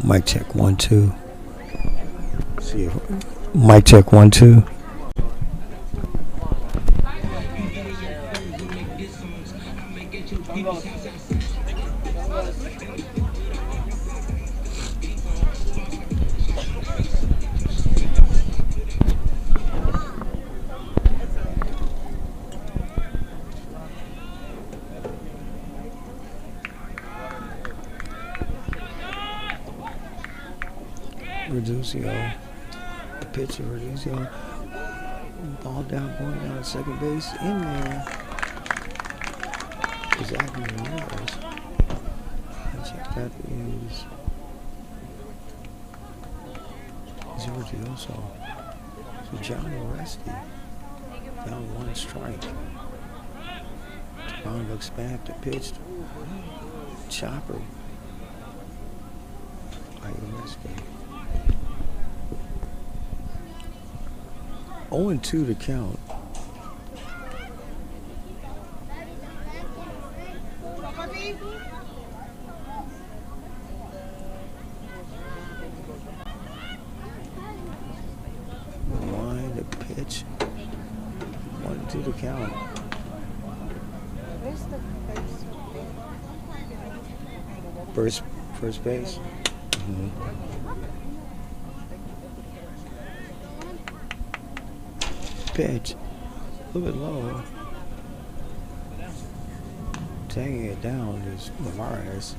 Mic check 1 2. See if mic check 1 2. Reducio, the pitch of Reducio, ball down, going down at second base, in there is Agnew Ramirez. I check that is Reducio. So Johnny Resty, down 1 strike. Brown looks back, the pitch, chopper. Resty. 0-2 to count. Line the pitch. 1-2 to count. First base. Pitch, a little bit low. Taking it down is Navarez.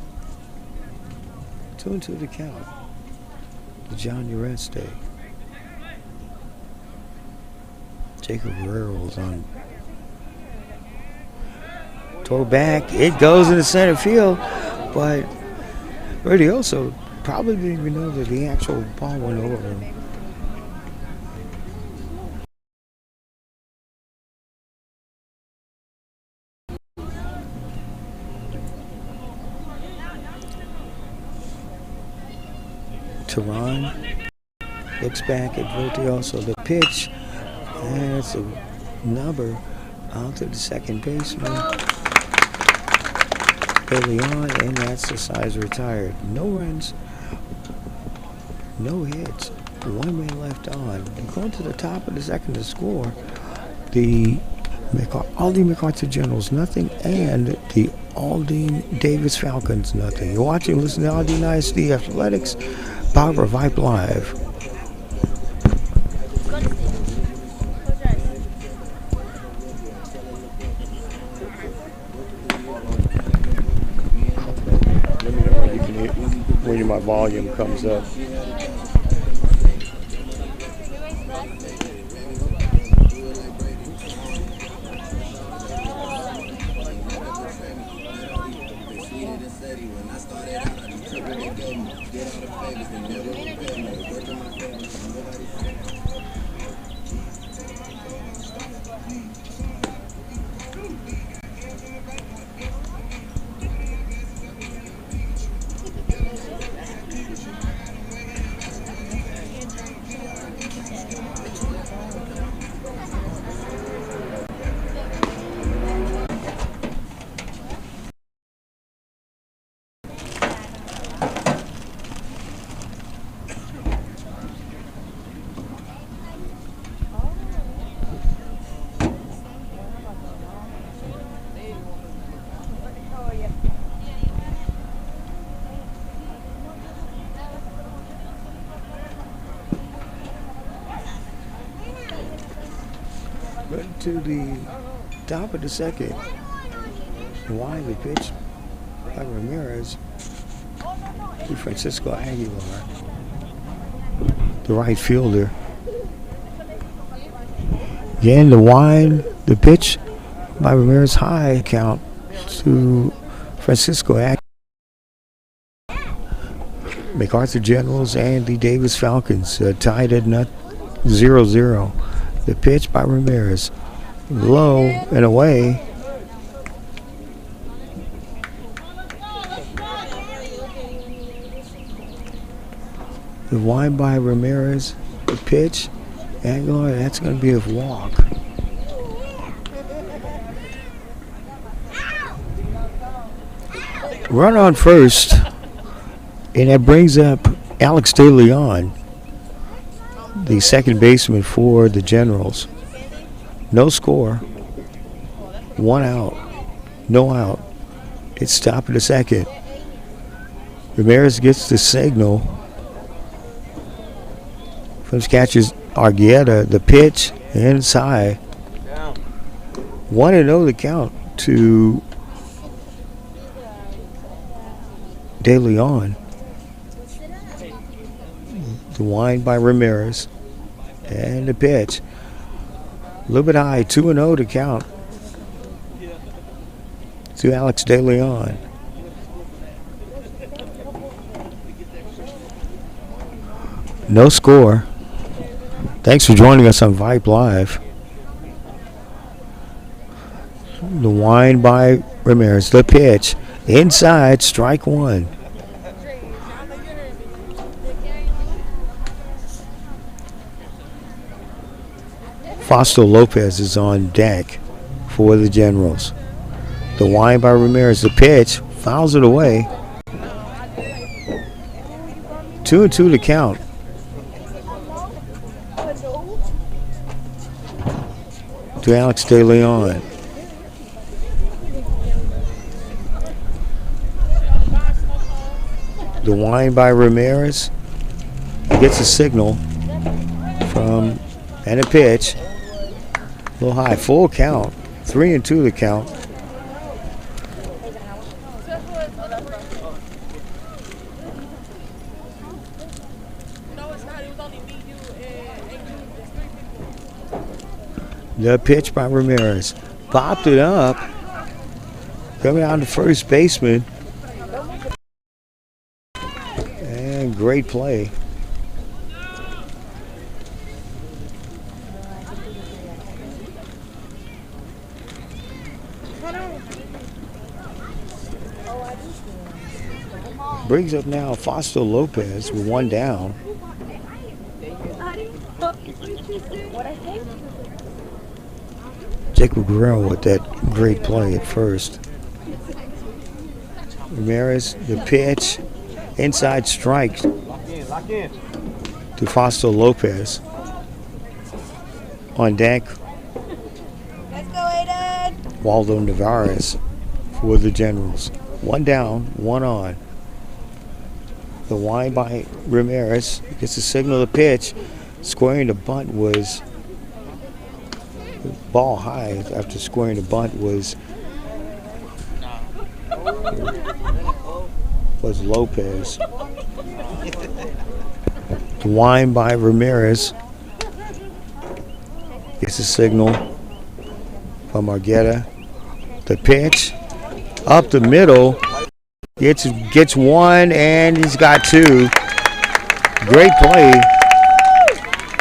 2-2 to count. The John Ureste. Jacob Guerrero was on. Tore back. It goes into center field, but Radioso probably didn't even know that the actual ball went over him. Tehran looks back at Virtuoso. The pitch, and it's a number out to the second baseman early on, and that's the size retired. No runs, no hits, 1 man left on. Going to the top of the second to score, all the MacArthur Generals nothing, and the Aldine Davis Falcons nothing. You're watching, listen to Aldine ISD Athletics. Power Vype Live. Let me know when you can hear, when my volume comes up. To the top of the second. Why the pitch by Ramirez to Francisco Aguilar, the right fielder. Again, the pitch by Ramirez, high count to Francisco Aguilar. MacArthur Generals and the Davis Falcons tied at 0-0. The pitch by Ramirez, low and away. The wind by Ramirez, the pitch, Aguilar, that's going to be a walk. Run on first, And that brings up Alex De Leon, the second baseman for the Generals. No score, 1 out, no out. It's top of the second. Ramirez gets the signal from catches Argueta. The pitch inside. 1-0 the count to De Leon. The wind by Ramirez. And the pitch. A little bit high. 2-0 to count to Alex De Leon. No score. Thanks for joining us on Vype Live. The wind by Ramirez. The pitch. Inside. Strike one. Fausto Lopez is on deck for the Generals. The wind by Ramirez. The pitch. Fouls it away. 2-2 to count. To Alex De Leon. The wind by Ramirez. Gets a signal from, and a pitch. A little high. Full count. 3-2 the count. The pitch by Ramirez. Popped it up. Coming out to first baseman. And great play. Brings up now Fausto Lopez with one down. Jacob Guerrero with that great play at first. Ramirez, the pitch, inside strike to Fausto Lopez. On deck, let's go, Aiden. Waldo Navarez for the Generals. One down, one on. The wind by Ramirez gets a signal to pitch. Squaring the bunt was ball high after squaring the bunt was Lopez. The wind by Ramirez gets a signal from Argueta. The pitch up the middle gets one, and he's got two. Great play.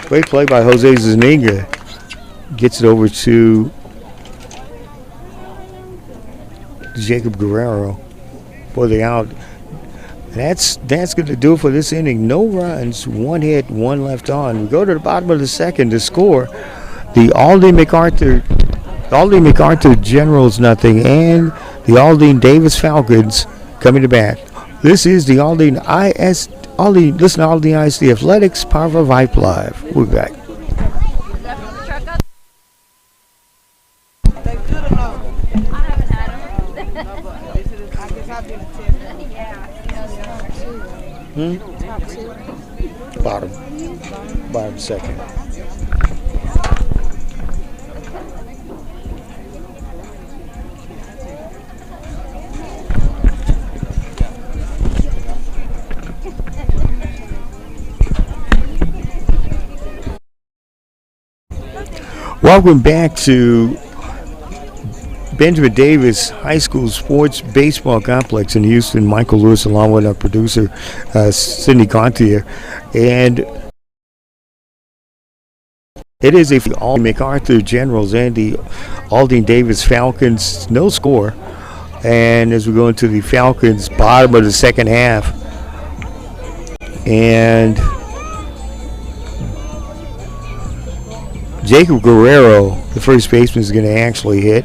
Great play by Jose Zuniga. Gets it over to Jacob Guerrero for the out. That's going to do it for this inning. No runs, one hit, one left on. We go to the bottom of the second to score. The Aldine MacArthur Generals nothing, and the Aldine Davis Falcons coming to bat. This is the Aldine listen to Aldine ISD Athletics, powered by Vype Live. We'll be back. Bottom second. Welcome back to Benjamin Davis High School Sports Baseball Complex in Houston. Michael Lewis along with our producer, Cindy Gontier. And it is a all MacArthur Generals and the Aldine Davis Falcons. No score. And as we go into the Falcons, bottom of the second half. And Jacob Guerrero, the first baseman, is going to actually hit.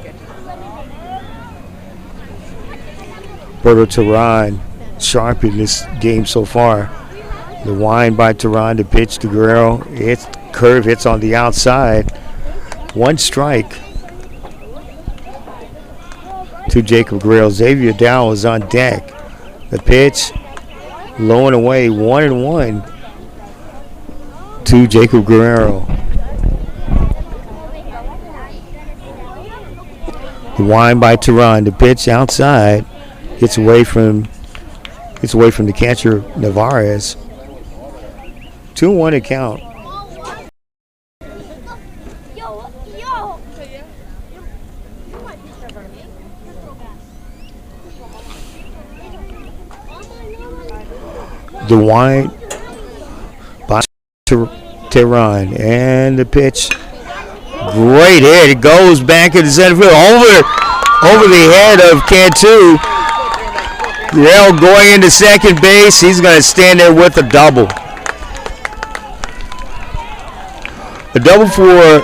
Roberto Teran sharp in this game so far. The wind by Teron, the pitch to Guerrero. It's curve hits on the outside. 1 strike to Jacob Guerrero. Xavier Dow is on deck. The pitch low and away, 1-1 to Jacob Guerrero. The wind by Teron. The pitch outside gets away from the catcher Navarez. 2-1 to count. The wind by Teron and the pitch. Great hit. It goes back into center field over the head of Cantu. Guerrero going into second base. He's going to stand there with a double. A double for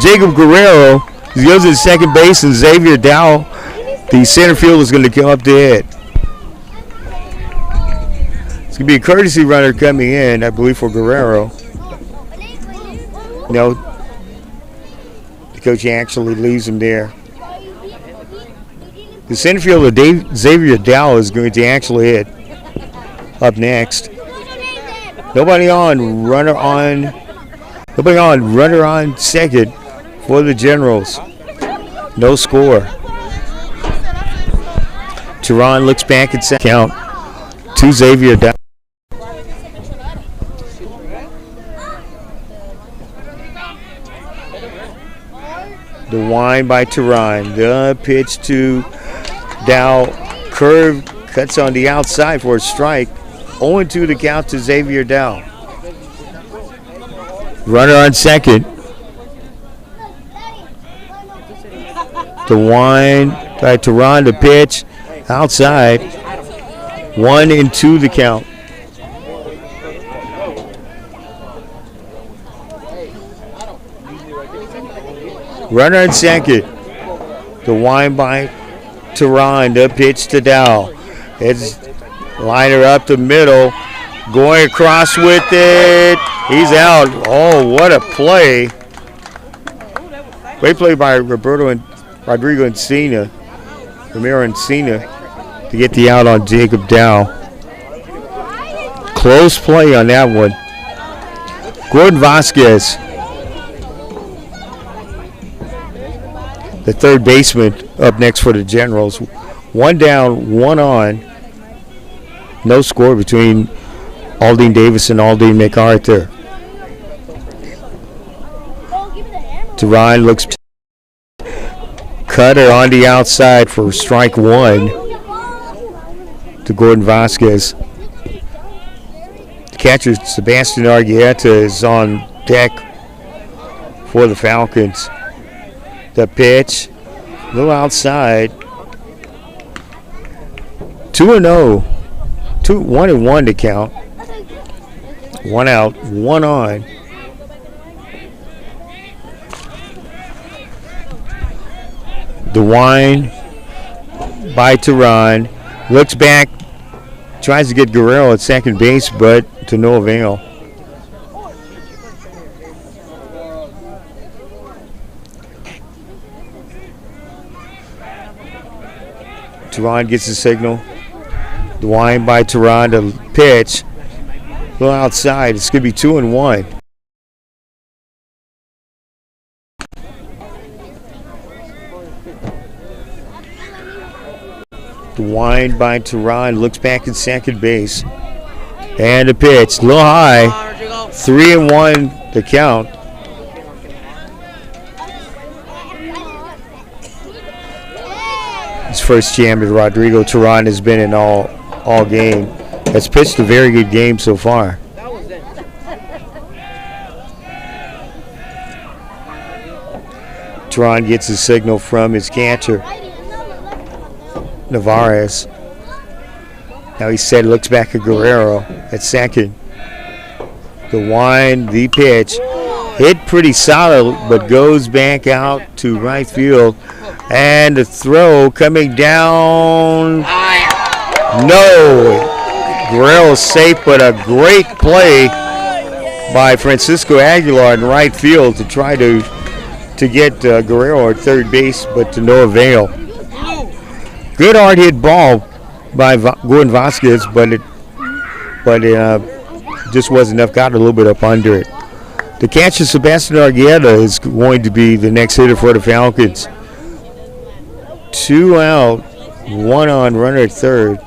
Jacob Guerrero. He goes to second base, and Xavier Dow, the center fielder, is going to come up to hit. It's going to be a courtesy runner coming in, I believe, for Guerrero. No, the coach actually leaves him there. The center fielder, Xavier Dow, is going to actually hit up next. Nobody on, runner on second for the Generals. No score. Teron looks back at second count to Xavier Dow. The wind by Teron. The pitch to Dow. Curve cuts on the outside for a strike. 0-2 to count to Xavier Dow. Runner on second. The wind by Teron. The pitch outside. 1-2 the count. Runner on second. The wind by Teron. The pitch to Dow. It's liner up the middle. Going across with it. He's out. Oh, what a play. Great play by Rodrigo Encina. Ramiro Encina to get the out on Jacob Dow. Close play on that one. Gordon Vasquez, the third baseman, up next for the Generals. 1 down, 1 on. No score between Aldine Davis and Aldine MacArthur. Teron looks cutter on the outside for strike 1 to Gordon Vasquez. The catcher Sebastian Argueta is on deck for the Falcons. The pitch, a little outside. 2-0. 1-1 to count. 1 out, 1 on. The wind by Teron. Looks back, tries to get Guerrero at second base, but to no avail. Teron gets the signal. The wind by Teron, the pitch. A little outside. It's going to be 2-1. The wind by Teron. Looks back at second base. And the pitch. A little high. 3-1 the count. His first jam at Rodrigo Teron has been in all game. Has pitched a very good game so far. Teron gets a signal from his catcher, Navarez. Now he said looks back at Guerrero at second. The wind, the pitch. Hit pretty solid, but goes back out to right field. And the throw coming down. No. Guerrero safe, but a great play by Francisco Aguilar in right field to try to get Guerrero at third base, but to no avail. Good hard hit ball by Gordon Vasquez, but it just wasn't enough. Got a little bit up under it. The catcher, Sebastian Argueta, is going to be the next hitter for the Falcons. 2 out, 1 on, runner at third.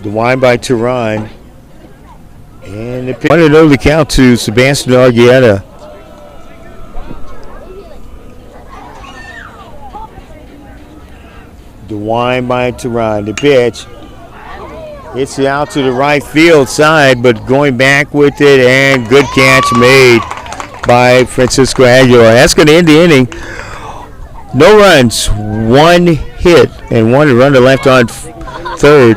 The wind by Tehran. And the pitch. 1-0 the count to Sebastian Argueta. The wind by Tehran. The pitch. Hits it out to the right field side, but going back with it, and good catch made by Francisco Aguilar. That's going to end the inning. No runs, 1 hit, and 1 runner left on third.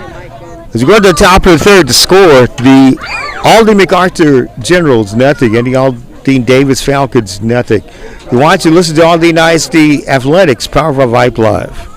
As we go to the top of the third to score, the Aldine MacArthur Generals, nothing, and the Aldine Davis Falcons, nothing. You want to listen to Aldine ISD Athletics, powered by Vype Live.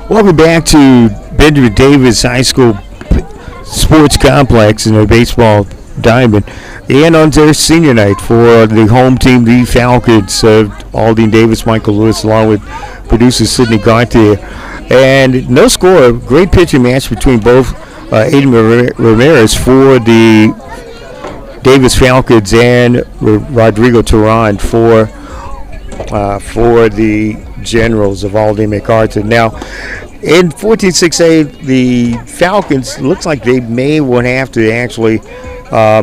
Welcome back to Benjamin Davis High School Sports Complex in their baseball diamond. And on their senior night for the home team, the Falcons, Aldine Davis, Michael Lewis, along with producer Sidney Gauthier. And no score, great pitching match between both Aiden Ramirez for the Davis Falcons and Rodrigo Tehran for the Generals of Aldine MacArthur. Now, in 14-6A, the Falcons looks like they may have to actually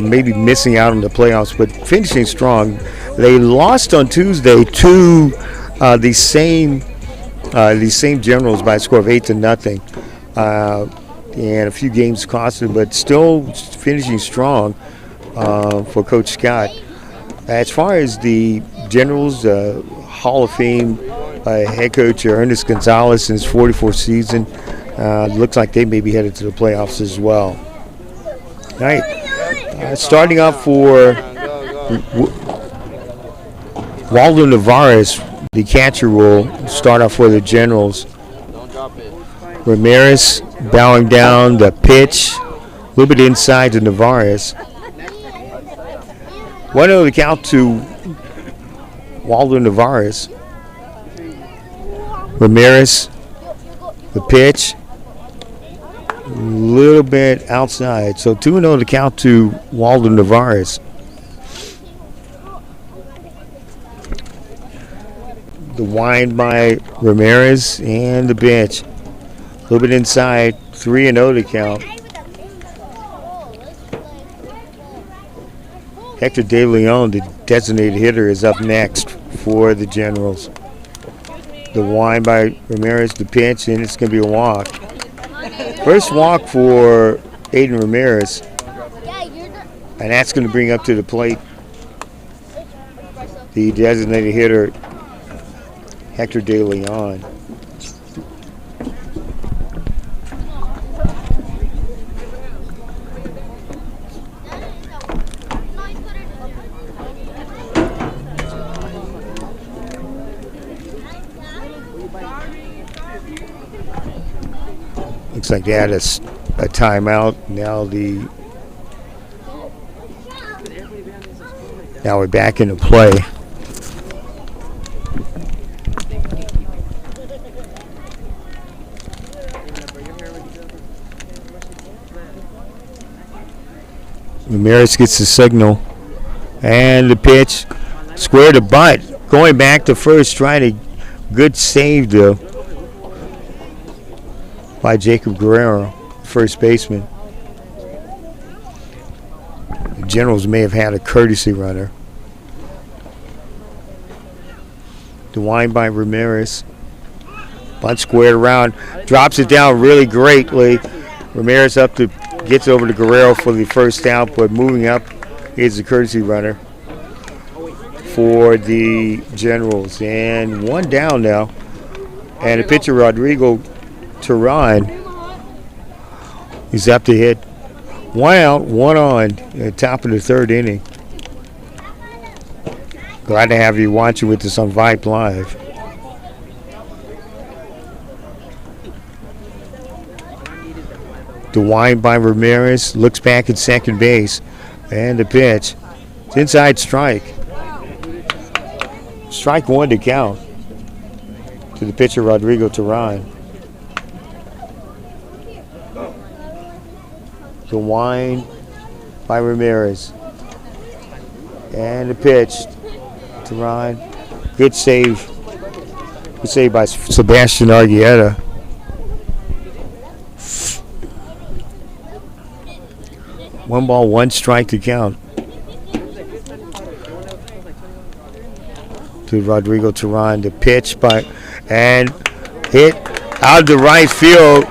maybe missing out on the playoffs, but finishing strong. They lost on Tuesday to these same Generals by a score of 8-0, and a few games cost them, but still finishing strong for Coach Scott. As far as the Generals, Hall of Fame head coach Ernest Gonzalez in his 44th season, looks like they may be headed to the playoffs as well. All right, starting off for Waldo Navarez, the catcher will start off for the Generals. Ramirez bowing down, the pitch, a little bit inside to Navarez. 1-0 the count to Waldo Navarez. Ramirez, the pitch, a little bit outside. So 2-0 to count to Waldo Navarez. The wind by Ramirez and the pitch. A little bit inside, 3-0 to count. Hector De Leon, the designated hitter, is up next for the Generals. The wind by Ramirez, the pitch, and it's going to be a walk. First walk for Aiden Ramirez, and that's going to bring up to the plate the designated hitter, Hector De Leon. Looks like they had a timeout. Now we're back into play. Ramirez gets the signal. And the pitch. Square to butt. Going back to first, trying to good save though by Jacob Guerrero, first baseman. The Generals may have had a courtesy runner. The wind by Ramirez. Bunt squared around. Drops it down really greatly. Ramirez gets over to Guerrero for the first out, but moving up is the courtesy runner for the Generals. And one down now. And the pitcher, Rodrigo Turan, he's up to hit. One out, one on at the top of the third inning. Glad to have you watching with us on Vype Live. The wind by Ramirez, looks back at second base. And the pitch. It's inside strike. Strike one to count to the pitcher, Rodrigo Turan. The wind by Ramirez. And the pitch. Turan. Good save. Good save by Sebastian Argueta. One ball, one strike to count to Rodrigo Turan. The pitch by and hit out to right field,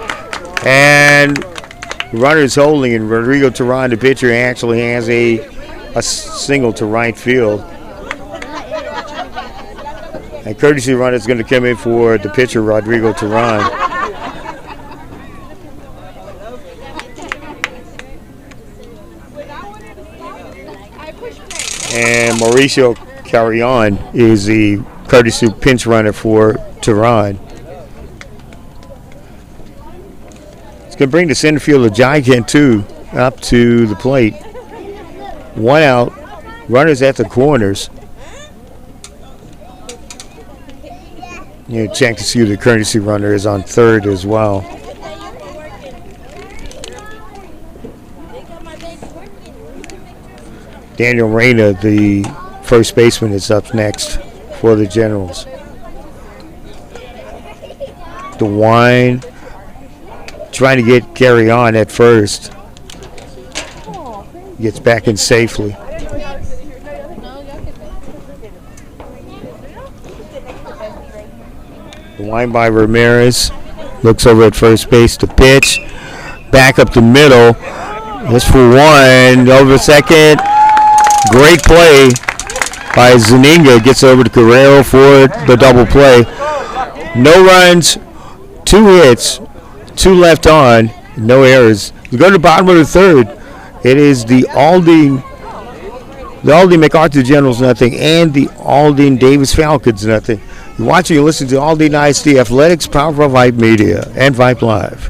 and the runner is holding, and Rodrigo Turan, the pitcher, actually has a single to right field. And courtesy runner is going to come in for the pitcher, Rodrigo Turan. And Mauricio Carrion is the courtesy pinch runner for Turan. It's going to bring the center fielder, Jai Cantu, up to the plate. One out. Runners at the corners. You know, check to see who the courtesy runner is on third as well. Daniel Reyna, the first baseman, is up next for the Generals. The wind, trying to get Gary on at first. Gets back in safely. The wind by Ramirez. Looks over at first base. The pitch. Back up the middle. This for one. Over second. Great play by Zaninga. Gets over to Guerrero for the double play. No runs, 2 hits, 2 left on, no errors. We go to the bottom of the third. It is the Aldine MacArthur Generals nothing, and the Aldine Davis Falcons nothing. You're watching and listening to Aldine ISD Athletics, powered by Vype Media and Vype Live.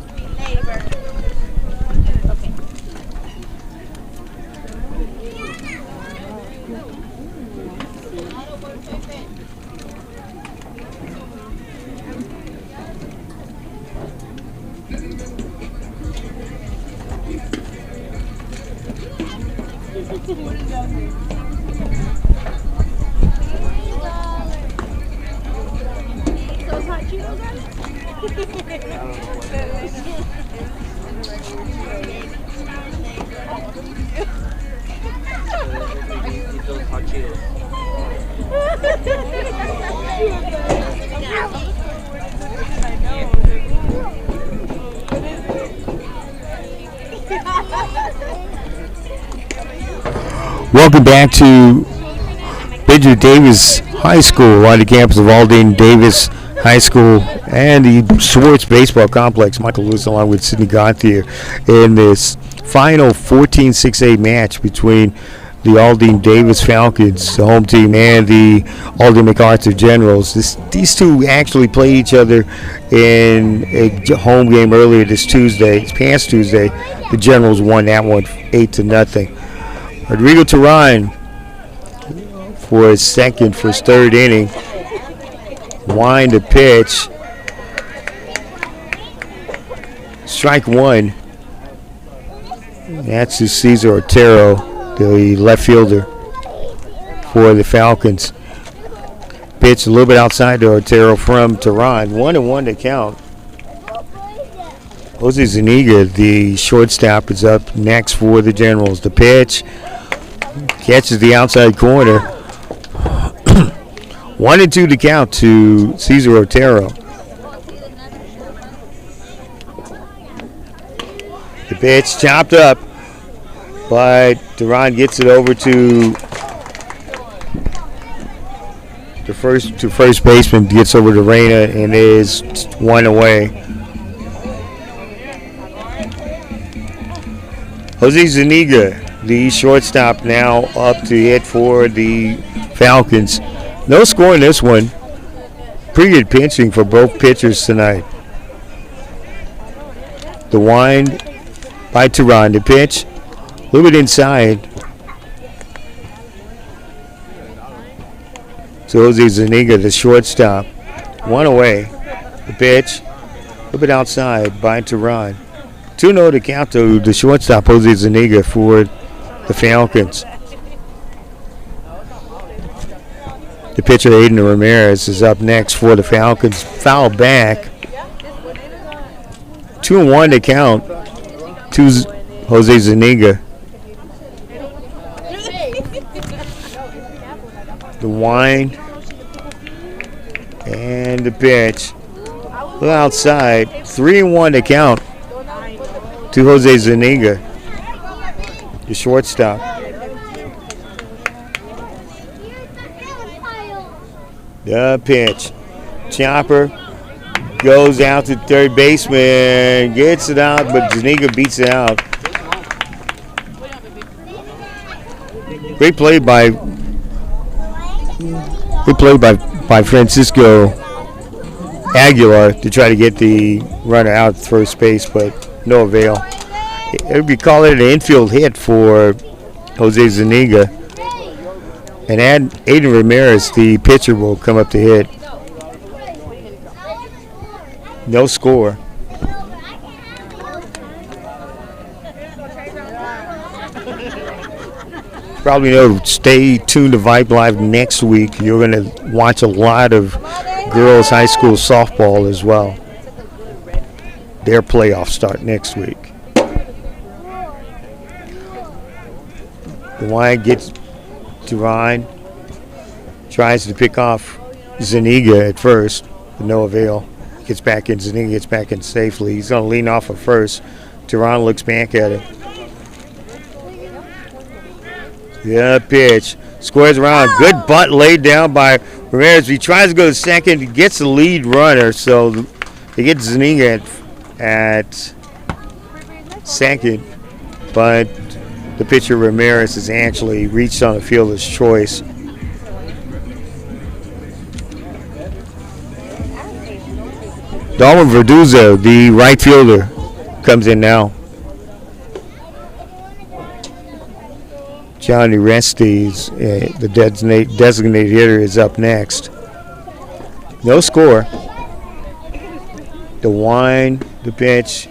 Welcome back to Bridger Davis High School on the campus of Aldine Davis High School and the Schwartz Baseball Complex. Michael Lewis along with Sidney Gauthier in this final 14-6A match between the Aldine Davis Falcons, the home team, and the Aldine MacArthur Generals. These two actually played each other in a home game earlier this past Tuesday. The Generals won that one 8-0. Rodrigo Turan for his third inning. Wind to pitch. Strike one. That's to Cesar Otero, the left fielder for the Falcons. Pitch a little bit outside to Otero from Tehran. 1-1 to count. Jose Zuniga, the shortstop, is up next for the Generals. The pitch catches the outside corner. 1-2 to count to Cesar Otero. The pitch chopped up, but Tehran gets it over to the first baseman, gets over to Reyna, and is 1 away. Jose Zuniga, the shortstop, now up to hit for the Falcons. No score in this one. Pretty good pitching for both pitchers tonight. The wind by Tehran. The pitch, a little bit inside. So Jose Zuniga, the shortstop, 1 away. The pitch, a little bit outside by Tehran. 2-0 to count to the shortstop, Jose Zuniga, for the Falcons. The pitcher, Aiden Ramirez, is up next for the Falcons. Foul back. 2-1 to count to Jose Zuniga. The wind and the pitch. A little outside. 3-1 to count to Jose Zuniga, the shortstop. The pitch. Chopper goes out to third baseman, gets it out, but Zuniga beats it out. Great play by Francisco Aguilar to try to get the runner out at first base, but no avail. We call it an infield hit for Jose Zuniga. And Aiden Ramirez, the pitcher, will come up to hit. No score. Probably know, stay tuned to Vype Live next week. You're going to watch a lot of girls high school softball as well. Their playoffs start next week. The line gets to Ryan. Tries to pick off Zuniga at first, but no avail. Gets back in. Zuniga gets back in safely. He's going to lean off at first. Tehran looks back at it. Yeah, pitch. Squares around. Good bunt laid down by Ramirez. He tries to go to second. He gets the lead runner, so they get Zuniga at second. But the pitcher Ramirez has actually reached on the fielder's choice. Darwin Verduzzo, the right fielder, comes in now. Johnny Restes, the designated hitter, is up next. No score. The wind, the pitch.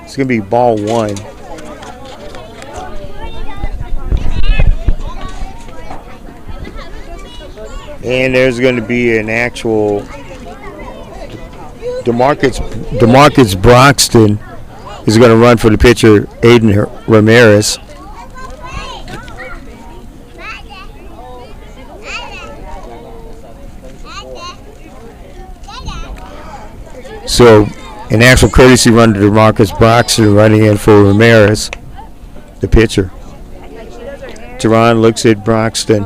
It's going to be ball one. And there's going to be an actual DeMarcus Broxton is going to run for the pitcher, Aiden Ramirez. So an actual courtesy run to DeMarcus Broxton, running in for Ramirez, the pitcher. Tehran looks at Broxton.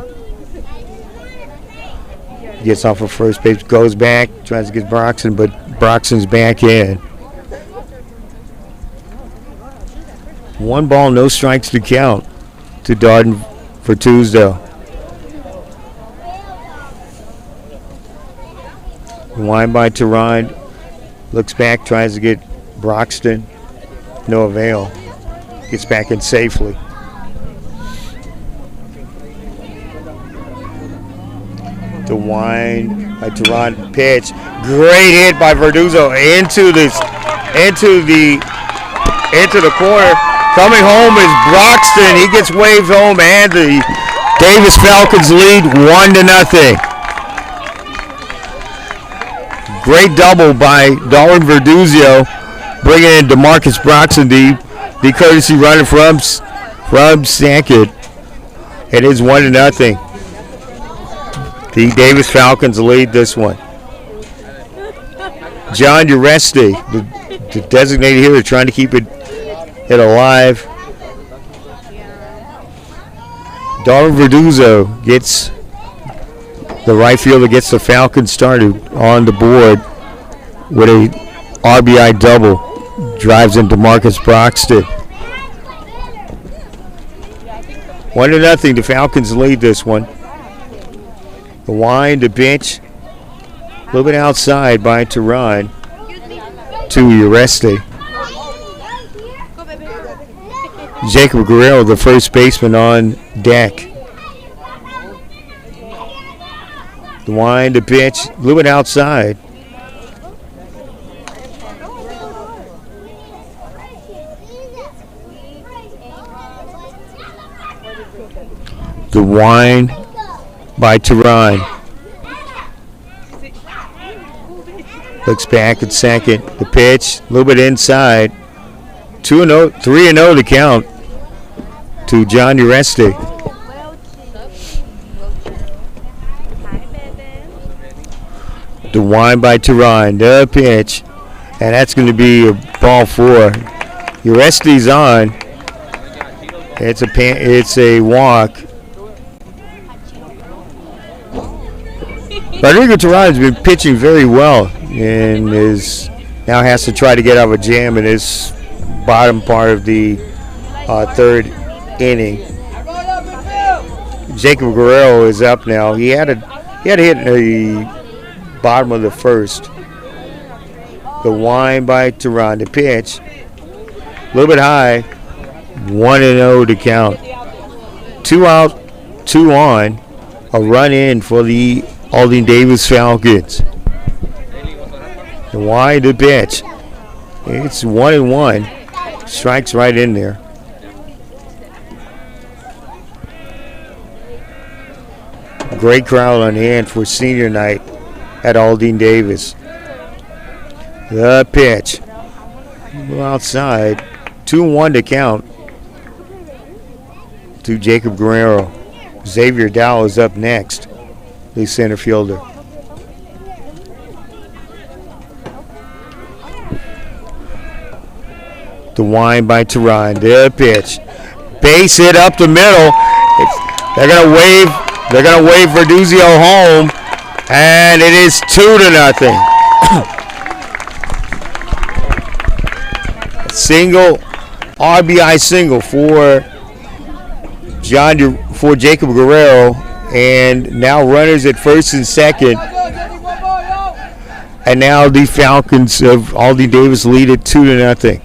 Gets off of first base, goes back, tries to get Broxton, but Broxton's back in. 1 ball, no strikes to count to Darden for Tuesday. Line by Tehran. Looks back, tries to get Broxton. No avail. Gets back in safely. The wind by Tehran, pitch. Great hit by Verduzzo into the into the corner. Coming home is Broxton. He gets waved home, and the Davis Falcons lead 1-0. Great double by Darwin Verduzio, bringing in DeMarcus Broxton, the courtesy runner from Sankett. It is 1-0. The Davis Falcons lead this one. John Uresti, the designated hitter, trying to keep it alive. Darwin Verduzzo gets the right fielder, gets the Falcons started on the board with a RBI double. Drives in DeMarcus Broxton. 1-0. The Falcons lead this one. The wind, the pitch, a little bit outside by Tehran to Uresti. Jacob Guerrero, the first baseman, on deck. The wind, the pitch, a little bit outside. The wind by Tehran. Looks back at second. The pitch, a little bit inside. 2-0, 3-0 to count to John Uresti. The wind by Tehran. The pitch. And that's going to be a ball 4. Uresti's on. It's a walk. Rodrigo Tehran has been pitching very well and now has to try to get out of a jam in his bottom part of the third inning. Jacob Guerrero is up now. He had a hit in the bottom of the first. The wind by Tehran. The pitch, a little bit high. 1-0 to count. 2 out, 2 on. A run in for the Aldine Davis Falcons. The wide, the pitch. It's 1-1. Strikes right in there. Great crowd on hand for senior night at Aldine Davis. The pitch. Outside. 2-1 to count to Jacob Guerrero. Xavier Dow is up next, the center fielder. The wind by Tehran. The pitch. Base hit up the middle. They're gonna wave Verduzio home, and it is 2-0. Single, RBI single for Jacob Guerrero, and now runners at first and second. And now the Falcons of Aldine Davis lead it 2-0.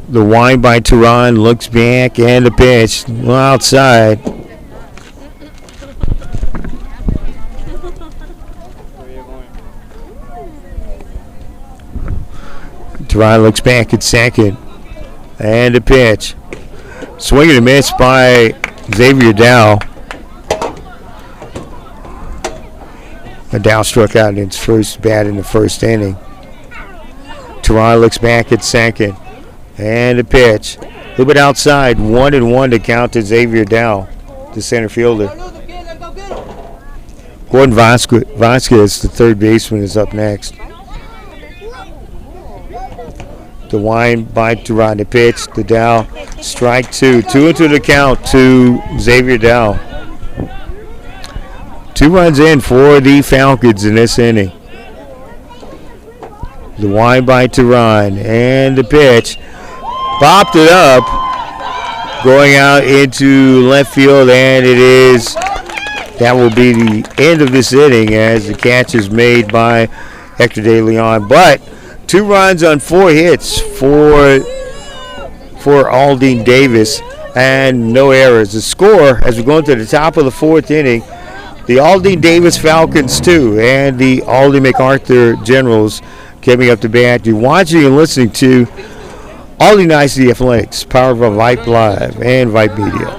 The wind by Tehran, looks back, and the pitch outside. Tehran looks back at second, and the pitch. Swing and a miss by Xavier Dow. Dow struck out in his first bat in the first inning. Tehran looks back at second. And the pitch. A little bit outside. 1-1 to count to Xavier Dow, the center fielder. Gordon Vasquez, the third baseman, is up next. The wind by Tehran. The pitch. The Dow. Strike 2. 2-2 to count to Xavier Dow. 2 runs in for the Falcons in this inning. The wind by Tehran. And the pitch. Popped it up, going out into left field, and that will be the end of this inning as the catch is made by Hector De Leon. But 2 runs on 4 hits for Aldine Davis, and no errors. The score, as we go into the top of the 4th inning, the Aldine Davis Falcons 2 and the Aldine MacArthur Generals coming up to bat. You're watching and listening to Aldine IC Athletics, powered by Vype Live and Vype Media.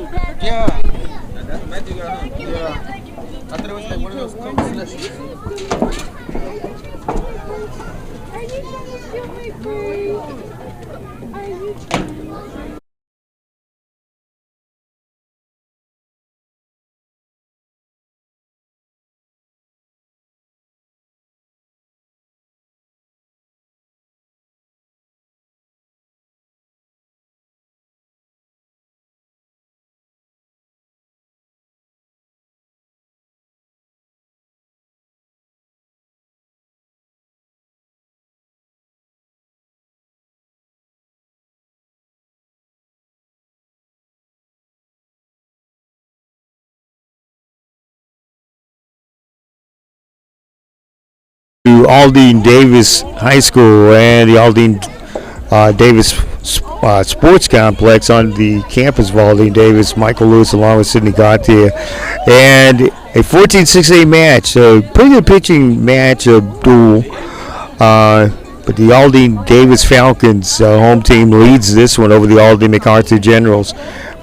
To Aldine Davis High School and the Aldine Davis Sports Complex on the campus of Aldine Davis. Michael Lewis along with Sidney Gautier. And a 14-6A match. A pretty good pitching match, a duel. But the Aldine Davis Falcons home team leads this one over the Aldine MacArthur Generals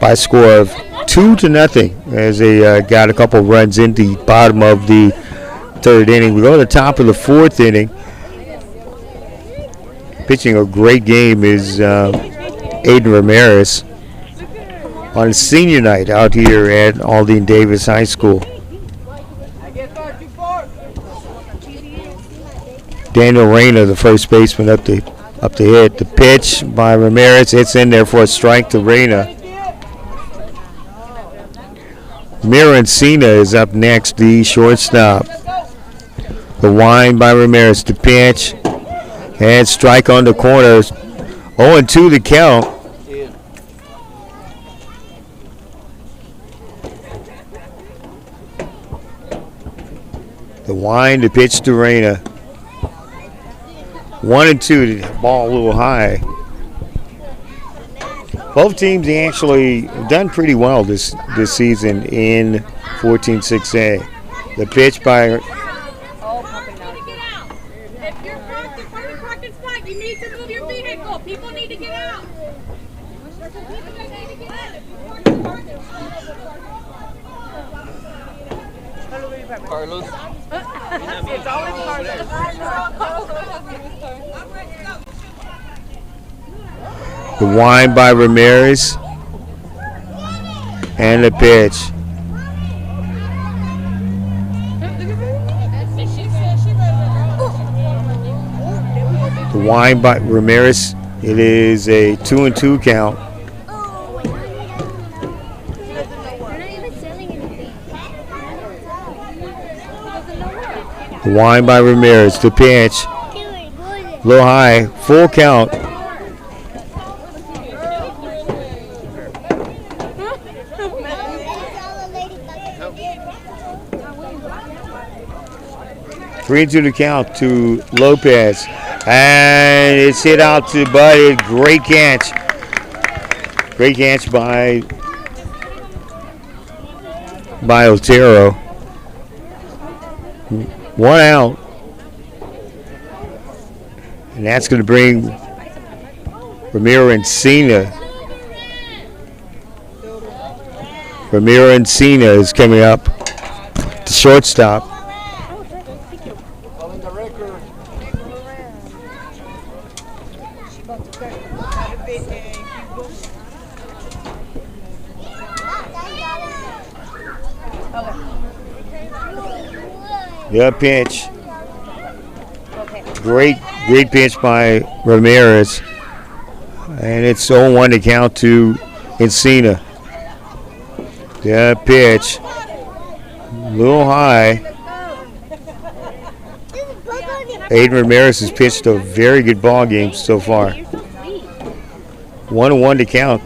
by a score of 2-0 as they got a couple runs in the bottom of the 3rd inning. We go to the top of the 4th inning. Pitching a great game is Aiden Ramirez on senior night out here at Aldine Davis High School. Daniel Reyna, the first baseman, up to hit. The pitch by Ramirez. It's in there for a strike to Reyna. Mira Encina is up next, the shortstop. The wind by Ramirez, the pitch, and strike on the corner. 0-2 the count. The wind, the pitch to Reyna. 1-2, the ball a little high. Both teams actually done pretty well this season in 14-6A. The pitch by you need to move your vehicle. People need to get out. Carlos. It's always Carlos. the wind by Ramirez. And the pitch. The wind by Ramirez. It is a 2-2 count. The wind by Ramirez. The pitch. Low high. Full count. Three to the count to Lopez. And it's hit out to Buddy. Great catch. Great catch by Otero. One out. And that's going to bring Ramiro Encina. Ramiro Encina is coming up to shortstop. The pitch. Great pitch by Ramirez. And it's 0-1 to count to Encina. The pitch. A little high. Aiden Ramirez has pitched a very good ball game so far. 1-1 to count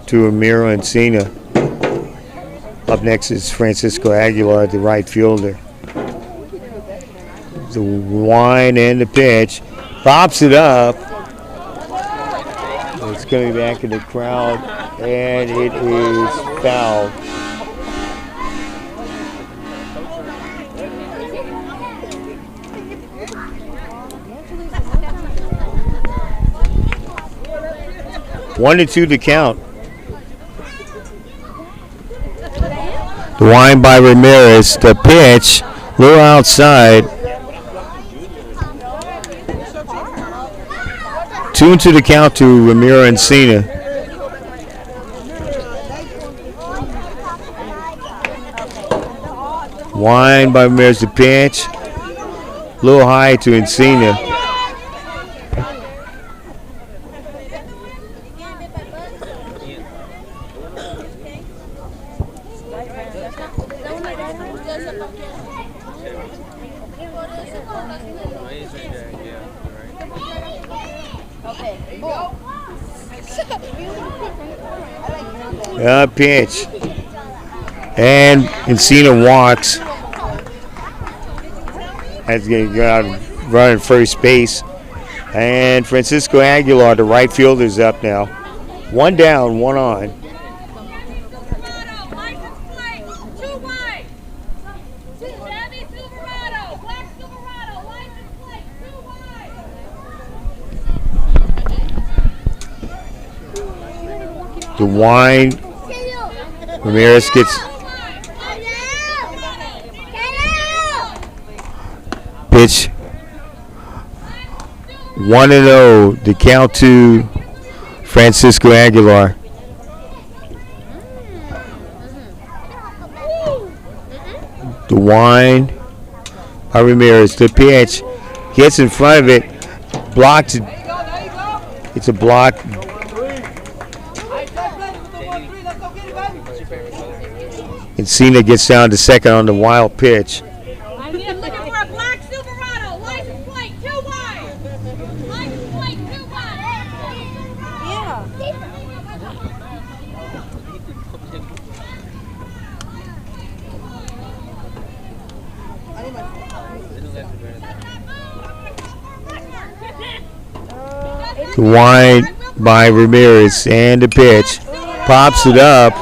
to Ramiro Encina. Up next is Francisco Aguilar, the right fielder. The wind and the pitch. Pops it up. It's coming back in the crowd, and it is foul. One and two to count. The wine by Ramirez. The pitch, a little outside. 2 and 2 to count to Ramirez and Cena. Wine by Ramirez. The pitch, a little high to Encina. Pitch. And Encina walks. That's going to go out and run at first base. And Francisco Aguilar, the right fielder, is up now. One down, one on. The wine. Ramirez gets pitch. 1-0. The count to Francisco Aguilar. The wine by Ramirez. The pitch gets in front of it. Blocked. It's a block. Encina gets down to second on the wild pitch. I'm looking for a black Silverado. License plate, 2 wide. License plate, 2 wide. Yeah. The wide by Ramirez and the pitch. Pops it up.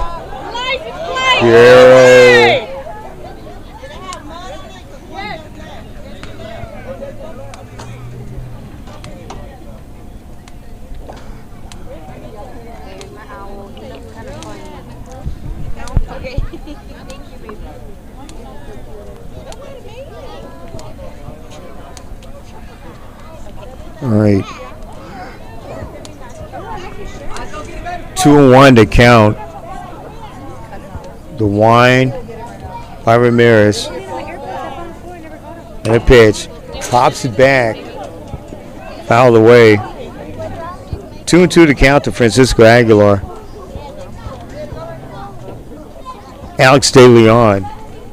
Hero. All right. 2-1 to count. The wine by Ramirez. And a pitch. Pops it back. Fouled away. 2-2 to count to Francisco Aguilar. Alex De Leon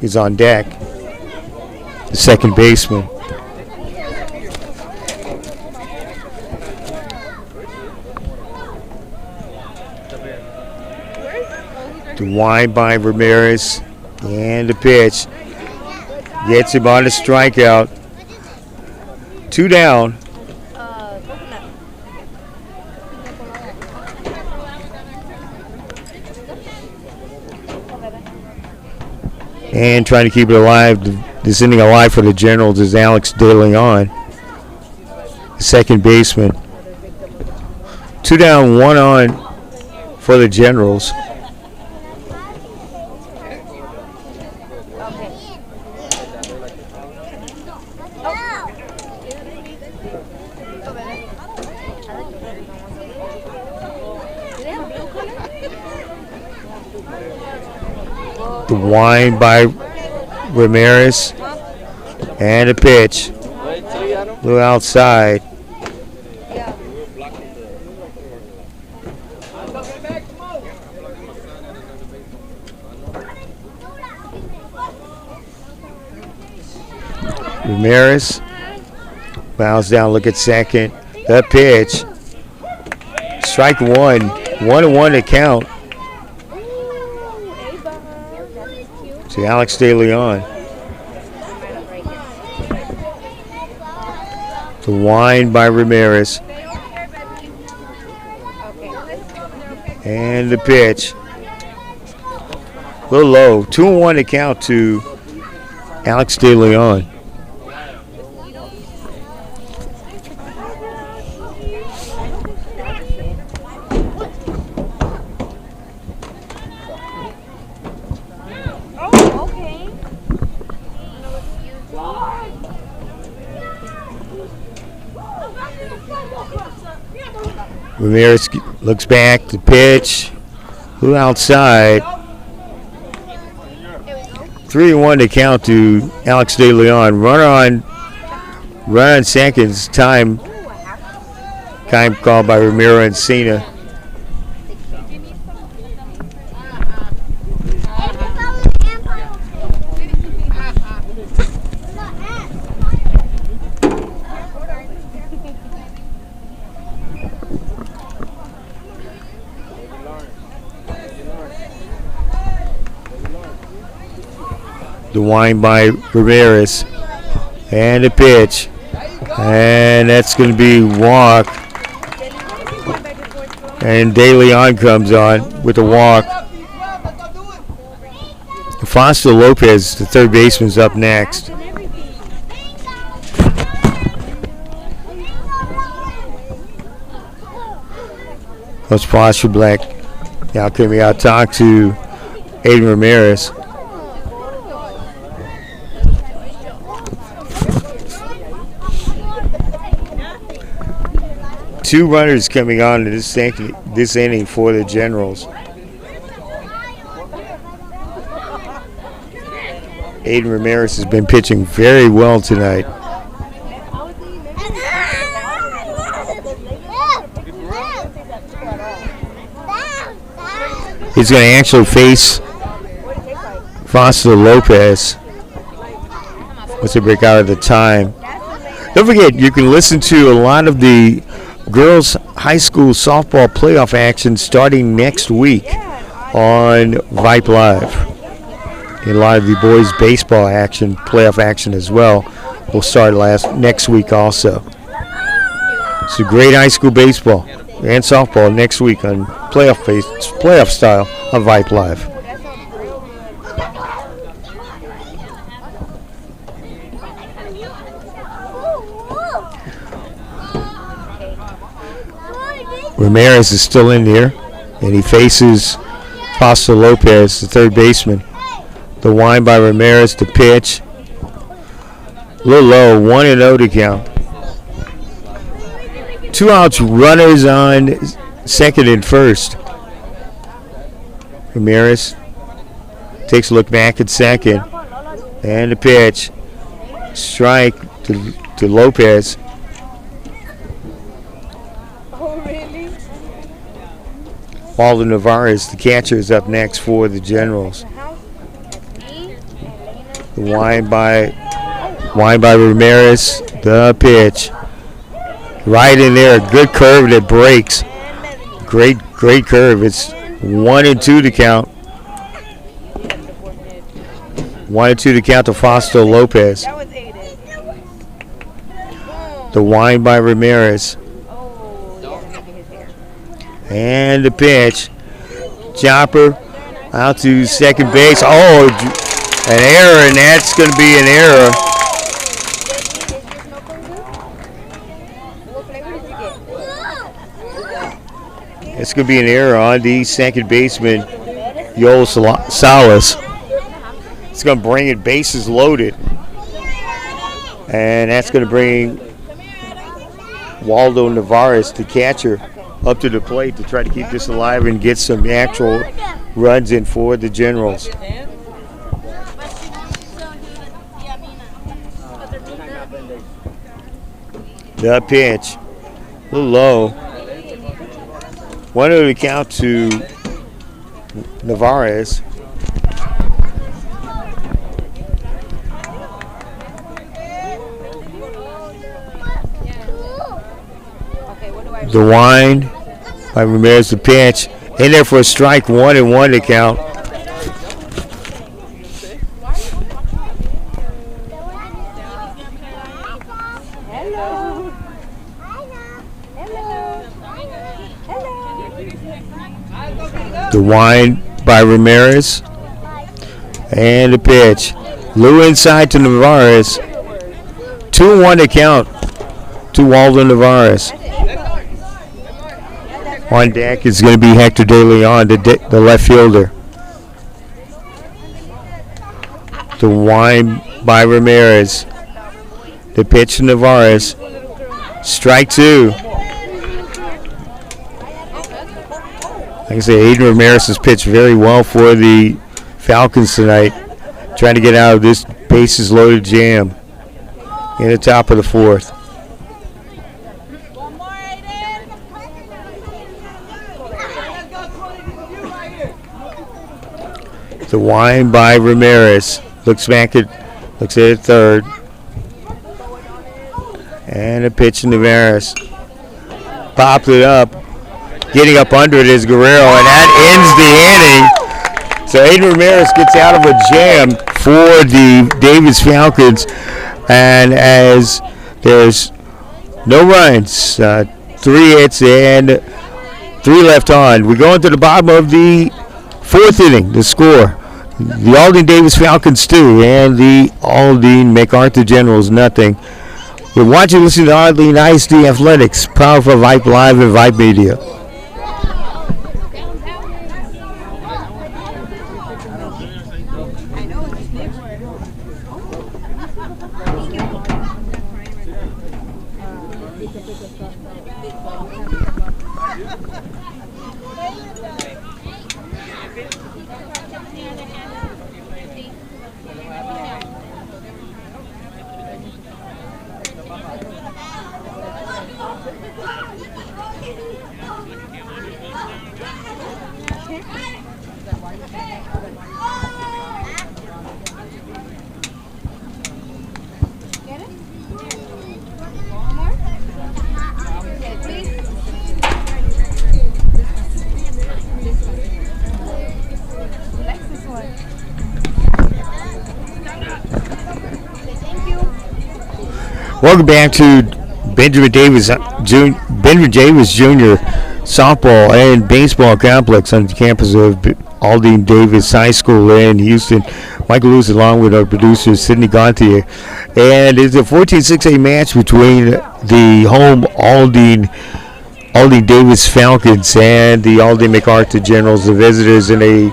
is on deck. The second baseman. The wine by Ramirez and the pitch. Gets him on a strikeout. 2 down. And trying to keep it alive, this inning alive for the Generals is Alex De Leon, the second baseman. 2 down, 1 on for the Generals. The wine by Ramirez and a pitch. A little outside. Ramirez bounds down, look at second. The pitch. Strike one. 1-1 to count. To Alex De Leon. The wine by Ramirez. And the pitch. A little low. 2-1 to count to Alex De Leon. Ramirez looks back to pitch. Who outside? 3-1 to count to Alex De Leon. Run on seconds. Time called by Ramiro and Cena. The wind by Ramirez. And a pitch. And that's going to be walk. And De Leon comes on with a walk. Foster Lopez, the third baseman, is up next. Coach Foster Black now coming out to talk to Aiden Ramirez. Two runners coming on to this inning for the Generals. Aiden Ramirez has been pitching very well tonight. He's going to actually face Foster Lopez once they break out of the time. Don't forget, you can listen to a lot of the girls high school softball playoff action starting next week on Vype Live. And a lot of the boys baseball action, playoff action as well, will start next week also. So great high school baseball and softball next week on playoff style on Vype Live. Ramirez is still in there, and he faces Foster Lopez, the third baseman. The wind by Ramirez to pitch. A little low, 1-0 to count. 2 outs, runners on second and first. Ramirez takes a look back at second. And the pitch. Strike to Lopez. Waldo Navarez, the catcher, is up next for the Generals. The wind by Ramirez, the pitch. Right in there, a good curve that breaks. Great curve. It's 1-2 to count. 1-2 to count to Foster Lopez. The wind by Ramirez. And the pitch. Chopper out to second base. Oh, an error, and that's going to be an error. It's going to be an error on the second baseman, Yoel Salas. It's going to bring it bases loaded. And that's going to bring Waldo Navarez, the catcher, up to the plate to try to keep this alive and get some actual runs in for the Generals. The pitch, a little low. 1-0 to count to Navarez. The wind by Ramirez, the pitch. In there for a strike, 1-1 to count. The wind by Ramirez. And the pitch. Lou inside to Navarez. 2-1 to count to Waldo Navarez. On deck is going to be Hector De Leon, the left fielder. The wind by Ramirez. The pitch to Navarez. Strike 2. Like I say, Aiden Ramirez has pitched very well for the Falcons tonight. Trying to get out of this bases loaded jam in the top of the 4th. The wind by Ramirez. Looks at it third. And a pitch to Navarez. Popped it up. Getting up under it is Guerrero, and that ends the inning. So Aiden Ramirez gets out of a jam for the Davis Falcons. And as there's no runs, 3 hits and 3 left on, we go into the bottom of the 4th inning. The score: the Aldine Davis Falcons 2 and the Aldine MacArthur Generals nothing. You're watching, listening to Aldine ISD Athletics, powered for Vype Live and Vype Media. Welcome back to Benjamin Davis Jr. Softball and Baseball Complex on the campus of Aldine Davis High School in Houston. Michael Lewis along with our producer Sidney Gauthier. And it's a 14-6A match between the home Aldine Davis Falcons and the Aldine MacArthur Generals, the visitors, in a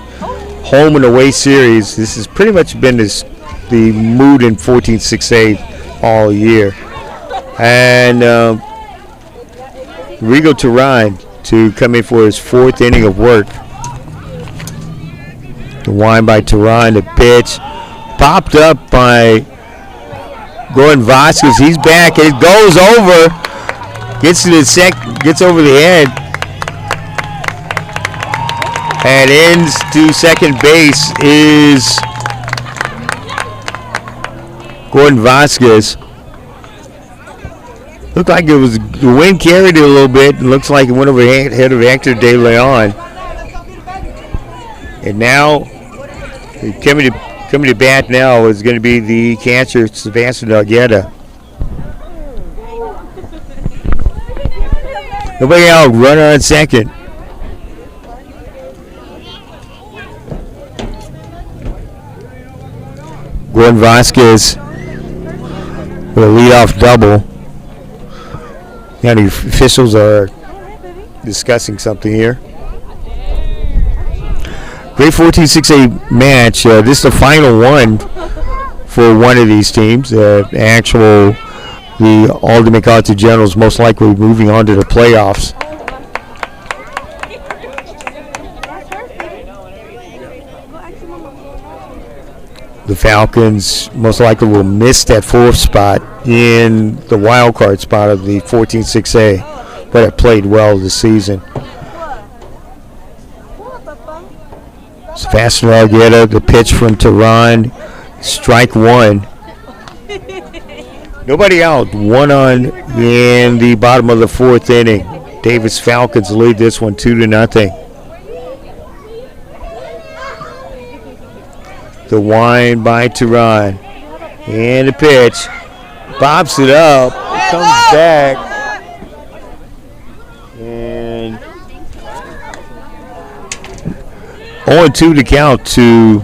home and away series. This has pretty much been the mood in 14-6A all year. And Rigo Turan to come in for his 4th inning of work. The wind by Turan, the pitch popped up by Gordon Vasquez. He's back. It goes over. Gets over the head. And ends to second base is Gordon Vasquez. Looked like it was the wind carried it a little bit. It looks like it went over the head of Hector De Leon. And now, coming to bat now is going to be the catcher, Sebastian Argueta. Nobody out. Runner on second. Gordon Vasquez with a leadoff double. Now the officials are discussing something here. Great 14-6A match. This is the final one for one of these teams. The Aldine MacArthur Generals most likely moving on to the playoffs. The Falcons most likely will miss that 4th spot in the wild card spot of the 14-6A, but have played well this season. Sebastian Argueta, the pitch from Tehran, strike 1. Nobody out, 1 on in the bottom of the 4th inning. Davis Falcons lead this one 2-0. The wind by Tehran. And the pitch. Bobs it up. It comes back. And 0-2 to count to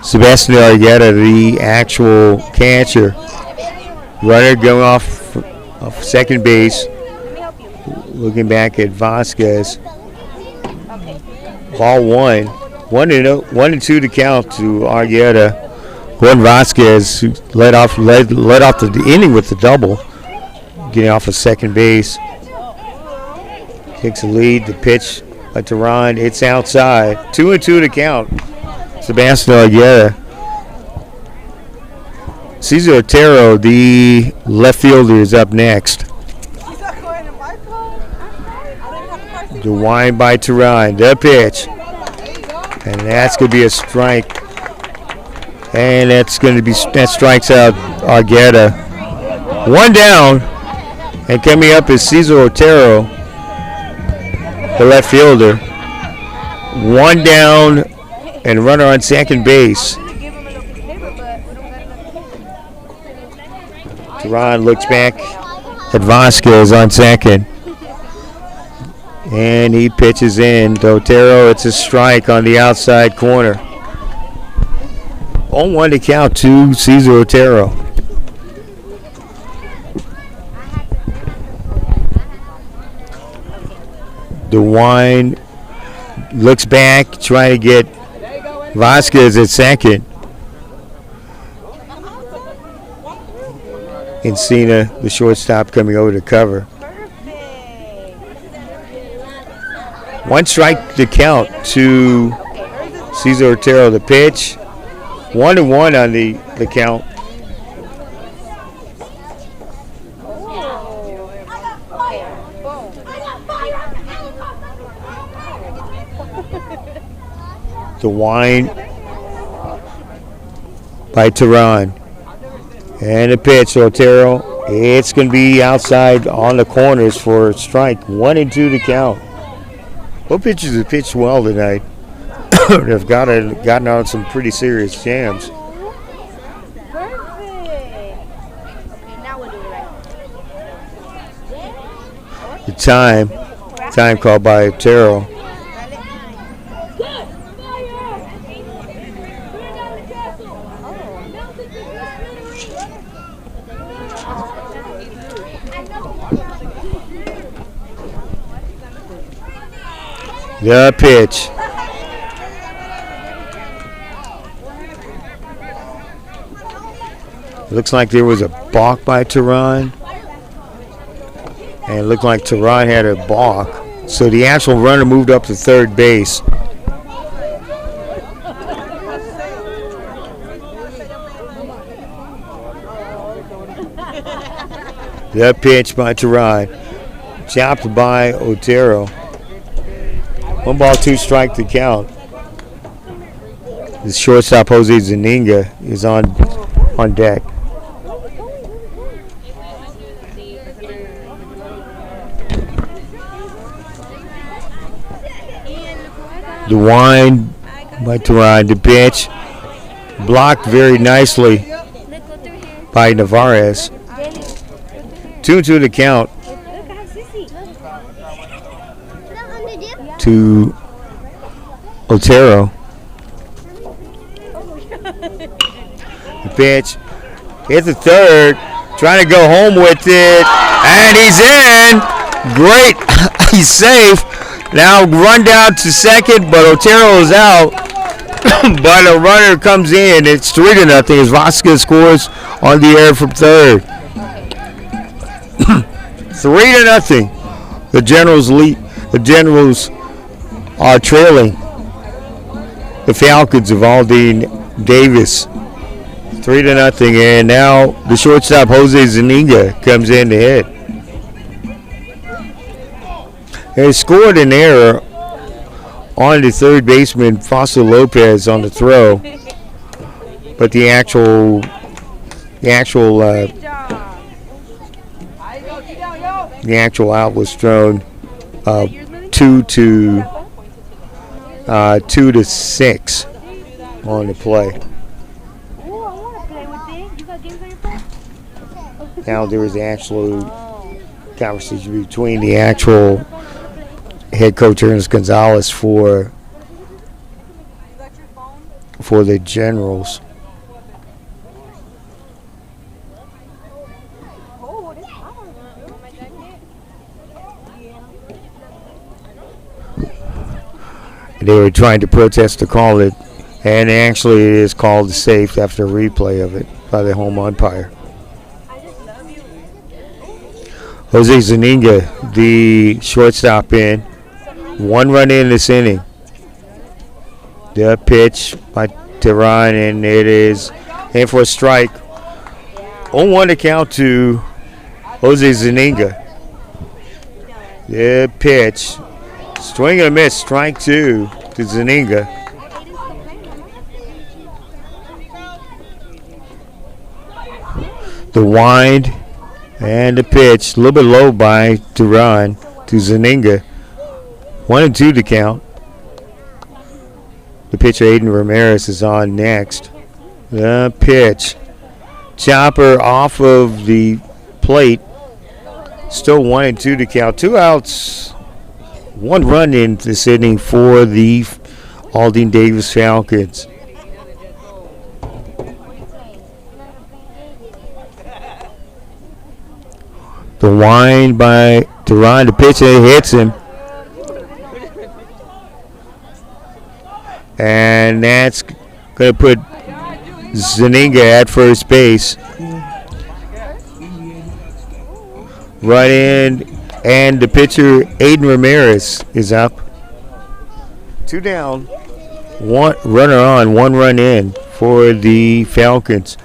Sebastian Argueta, the actual catcher. Runner going off second base. Looking back at Vasquez. Ball one. 1-2 to count to Argueta. Juan Vasquez, who led off the inning with the double, getting off of second base. Takes the lead. The pitch by Teran. It's outside. 2-2 to count. Sebastian Argueta. Cesar Otero, the left fielder, is up next. The wind by Teran. The pitch. And that's going to be a strike. And that strikes out Argueta. One down. And coming up is Cesar Otero, the left fielder. One down and runner on second base. Teran looks back at Vasquez on second. And he pitches in to Otero. It's a strike on the outside corner. 0-1 to count to Cesar Otero. DeWine looks back, trying to get Vasquez at second. Encina, the shortstop, coming over to cover. One strike to count to Cesar Otero. The pitch. 1-1 on the count. The wind by Teran. And the pitch, Otero. It's going to be outside on the corners for a strike. 1-2 to count. Both pitchers have pitched well tonight. They've gotten out some pretty serious jams. The time called by Otero. The pitch. Looks like there was a balk by Teran. And it looked like Teran had a balk. So the actual runner moved up to third base. The pitch by Teran. Chopped by Otero. 1 ball, 2 strike to count. The shortstop Jose Zuniga is on deck. The wind by Teran. The pitch blocked very nicely by Navarez. 2-2 to count to Otero. The pitch hit the third, trying to go home with it, and he's in. Great, he's safe. Now run down to second, but Otero is out. But a runner comes in. It's 3-0 as Vasquez scores on the air from third. 3-0. The Generals lead. The Generals are trailing the Falcons of Aldine Davis 3-0, and now the shortstop Jose Zuniga comes in to hit. They scored an error on the third baseman Fausto Lopez on the throw, but the actual out was thrown 2-6 on the play. Now there was actual conversation between the actual head coach Ernest Gonzalez for for the Generals. They were trying to protest to call it, and actually it is called safe after a replay of it by the home umpire. Jose Zaninga, the shortstop, in. 1 run in this inning. The pitch by Tehran, and it is in for a strike. 0-1 to count to Jose Zaninga. The pitch. Swing and a miss, strike 2 to Zaninga. The wind and the pitch, a little bit low by Tehran to Zaninga. 1-2 to count. The pitcher Aiden Ramirez is on next. The pitch. Chopper off of the plate. Still 1-2 to count. 2 outs. 1 run in this inning for the Aldine Davis Falcons. The wind by Tehran. The pitcher hits him. And that's going to put Zaninga at first base. Right in, and the pitcher Aiden Ramirez is up. 2 down, 1 runner on, 1 run in for the Falcons,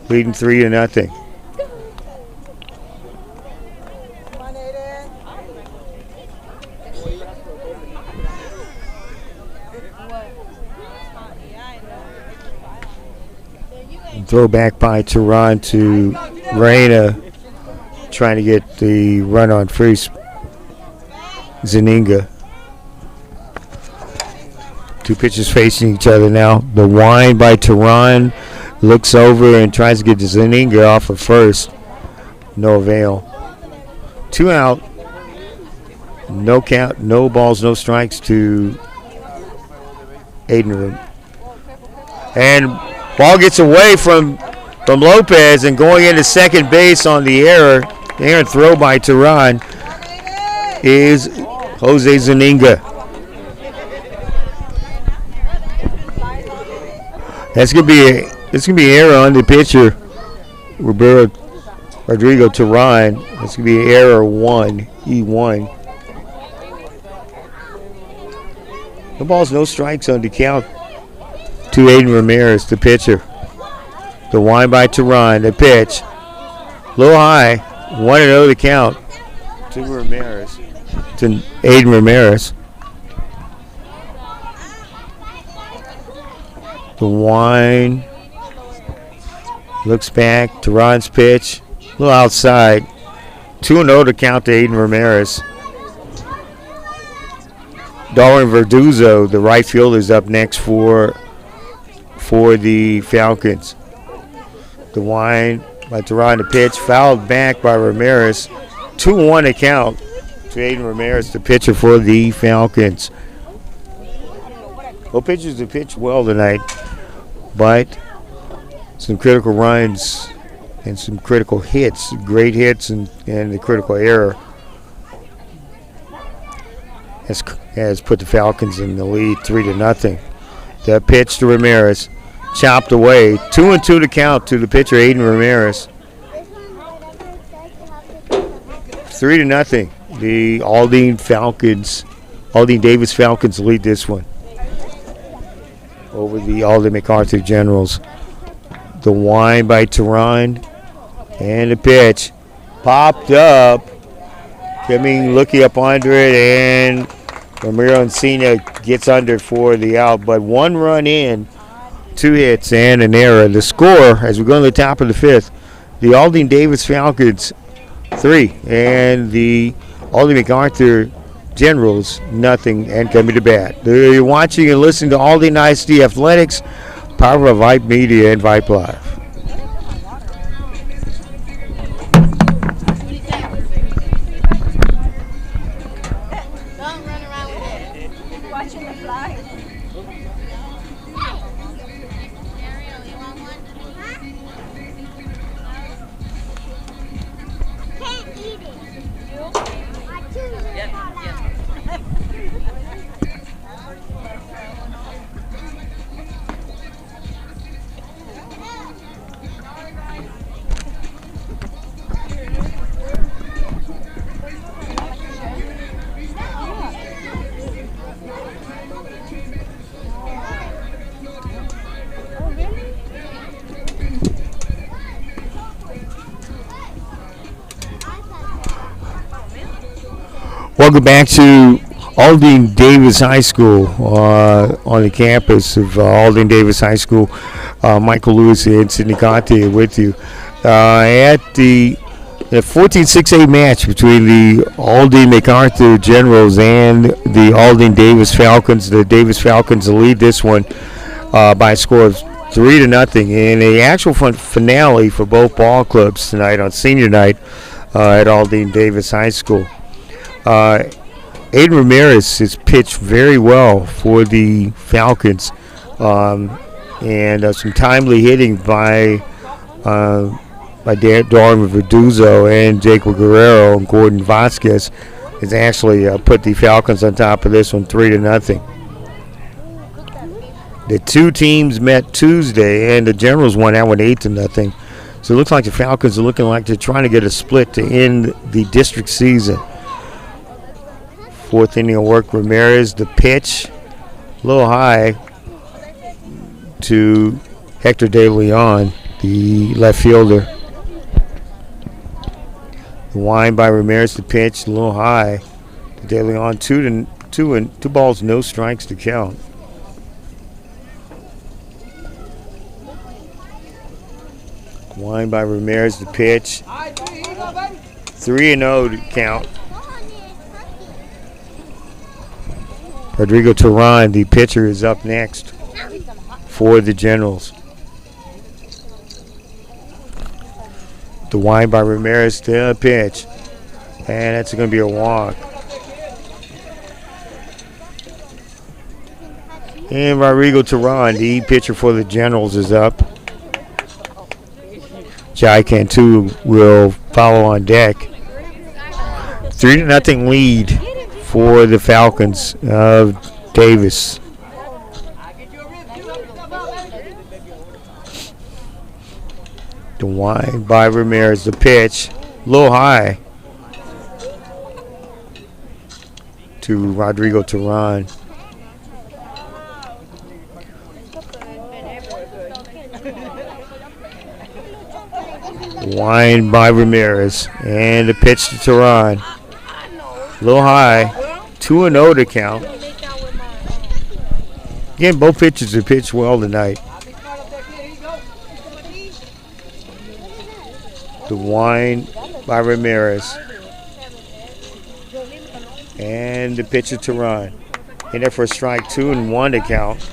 leading 3-0. Throw back by Tehran to Reyna, trying to get the run on first. Zaninga. 2 pitchers facing each other now. The wind by Tehran, looks over and tries to get Zaninga off of first. No avail. 2 out. No count, no balls, no strikes to Aiden. And ball gets away from Lopez, and going into second base on the errant throw by Tehran is Jose Zaninga. That's gonna be error on the pitcher, Rodrigo Tehran. That's gonna be error 1, E1. No balls, no strikes on the count to Aiden Ramirez, the pitcher. The wind by Tehran, the pitch. Low high, 1-0 to count to Ramirez, to Aiden Ramirez. The wind, looks back, Tehran's pitch, a little outside. 2-0 to count to Aiden Ramirez. Darwin Verduzzo, the right fielder, is up next for the Falcons. The wind by Tehran, the pitch, fouled back by Ramirez. 2-1 to count to Aiden Ramirez, the pitcher for the Falcons. Both pitchers have pitched well tonight, but some critical runs and some critical hits, great hits, and the critical error has put the Falcons in the lead 3-0. The pitch to Ramirez, chopped away. 2-2 to count to the pitcher Aiden Ramirez. 3-0. The Aldine Davis Falcons lead this one over the Aldine MacArthur Generals. The wind by Tehran, and the pitch popped up. Looking up under it, and Ramiro Encina gets under for the out, but 1 run in, 2 hits, and an error. The score, as we go to the top of the 5th, the Aldine Davis Falcons 3, and the Aldine MacArthur Generals nothing, and coming to bat. You're watching and listening to Aldine ISD Athletics, powered by Vype Media and Vype Live. Welcome back to Aldine Davis High School on the campus of Aldine Davis High School. Michael Lewis and Sidney Conte with you at the 14-6A match between the Aldine MacArthur Generals and the Aldine Davis Falcons. The Davis Falcons lead this one by a score of 3-0 in a actual finale for both ball clubs tonight on senior night at Aldine Davis High School. Aiden Ramirez has pitched very well for the Falcons, and some timely hitting by Darwin Verduzzo and Jacob Guerrero, and Gordon Vasquez has actually put the Falcons on top of this one 3-0. The two teams met Tuesday, and the Generals won that one 8-0. So it looks like the Falcons are looking like they're trying to get a split to end the district season. Fourth inning of work, Ramirez, the pitch, a little high to Hector De Leon, the left fielder. The wind by Ramirez, the pitch, a little high to De Leon. Two balls, no strikes to count. Wind by Ramirez, the pitch, 3-0 to count. Rodrigo Turan, the pitcher, is up next for the Generals. The wind by Ramirez to the pitch. And that's going to be a walk. And Rodrigo Turan, the pitcher for the Generals, is up. Jai Cantu will follow on deck. 3-0 lead for the Falcons of Davis. The wind by Ramirez, the pitch, a little high to Rodrigo Turan. Wind by Ramirez, and the pitch to Turan. A little high, 2-0 to count. Again, both pitchers have pitched well tonight. The wind by Ramirez. And the pitch to Turan. In there for a strike, 2-1 to count.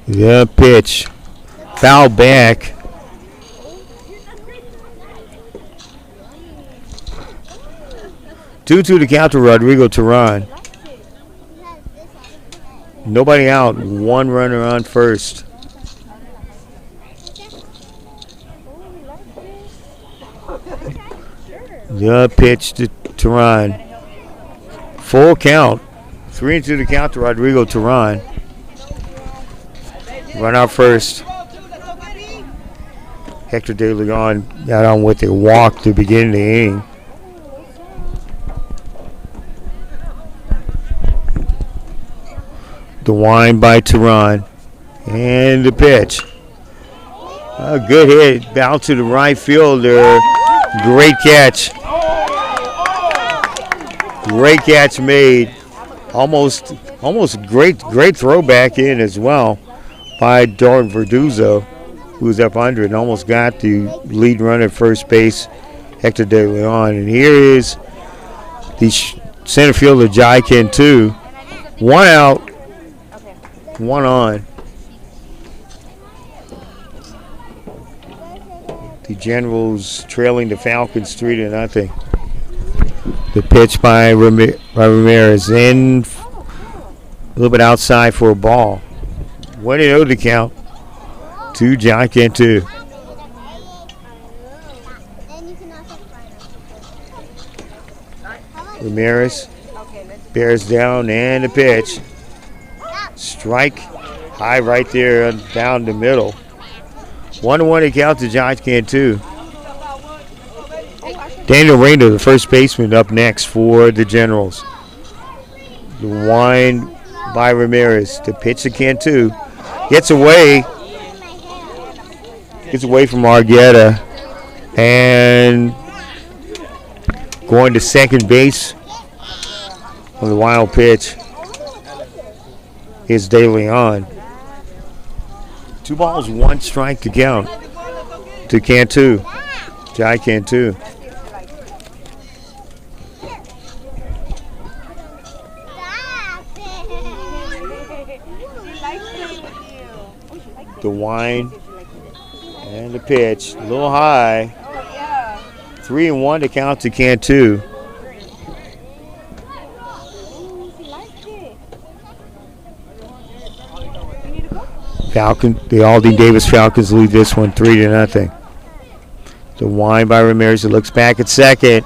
The pitch. Foul back. Two to count to Rodrigo Turan. Nobody out. One runner on first. The pitch to Turan. Full count. 3-2 to count to Rodrigo Turan. Run out first. Hector De Leon got on with a walk to begin the inning. The wind by Turan. And the pitch. A good hit. Bounce to the right fielder. Great catch. Great catch made. Almost great throw back in as well by Darwin Verduzzo, who's up under it and almost got the lead runner at first base, Hector De Leon. And here is the center fielder, Jai Cantu. One out, one on. The Generals trailing the Falcons 3-0. The pitch by Ramirez in a little bit outside for a ball. 1-0 to count to Jai Cantu. Ramirez bears down and the pitch. Strike high right there down the middle. 1-1 to count to Jai Cantu. Daniel Rayner, the first baseman, up next for the Generals. The wind by Ramirez. The pitch to Cantu. Gets away. Gets away from Argueta. And going to second base on the wild pitch is De Leon. 2 balls, 1 strike to count to Cantu. Jai Cantu. The wind and the pitch, a little high. 3-1 to count to Cantu. The Aldine Davis Falcons lead this one 3-0. The wind by Ramirez. It looks back at second.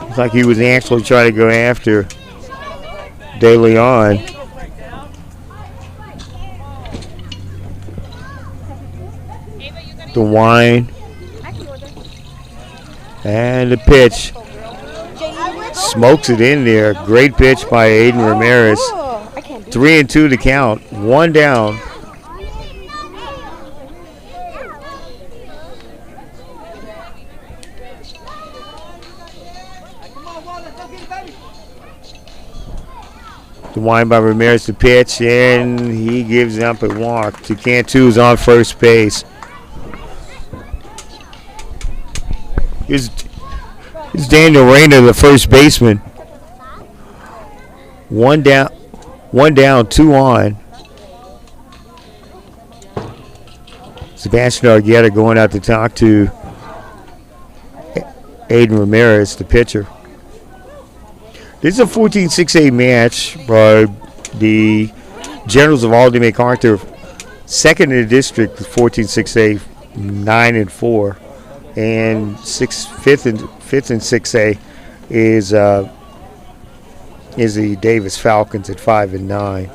Looks like he was actually trying to go after De Leon. The wind and the pitch. Smokes it in there. Great pitch by Aiden Ramirez. 3-2 to count. 1 down. The wind by Ramirez to pitch, and he gives up a walk to Cantu, who's on first base. Here's Daniel Rayner, the first baseman. 1 down, 2 on. Sebastian Argueta going out to talk to Aiden Ramirez, the pitcher. This is a 14-6A match by the Generals of Aldine MacArthur, second in the district with 14-6A, 9-4, and fifth and 6A is the Davis Falcons at 5-9.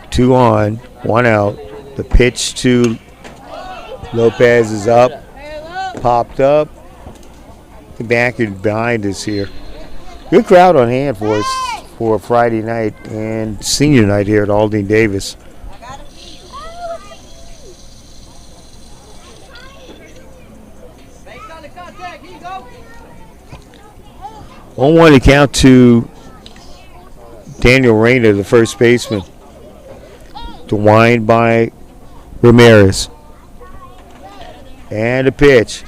Two on, 1 out. The pitch to Lopez is up, popped up. The back and behind us here. Good crowd on hand for us for Friday night and senior night here at Aldine Davis. On 1 to count to Daniel Rayner, the first baseman. The wind by Ramirez. And a pitch.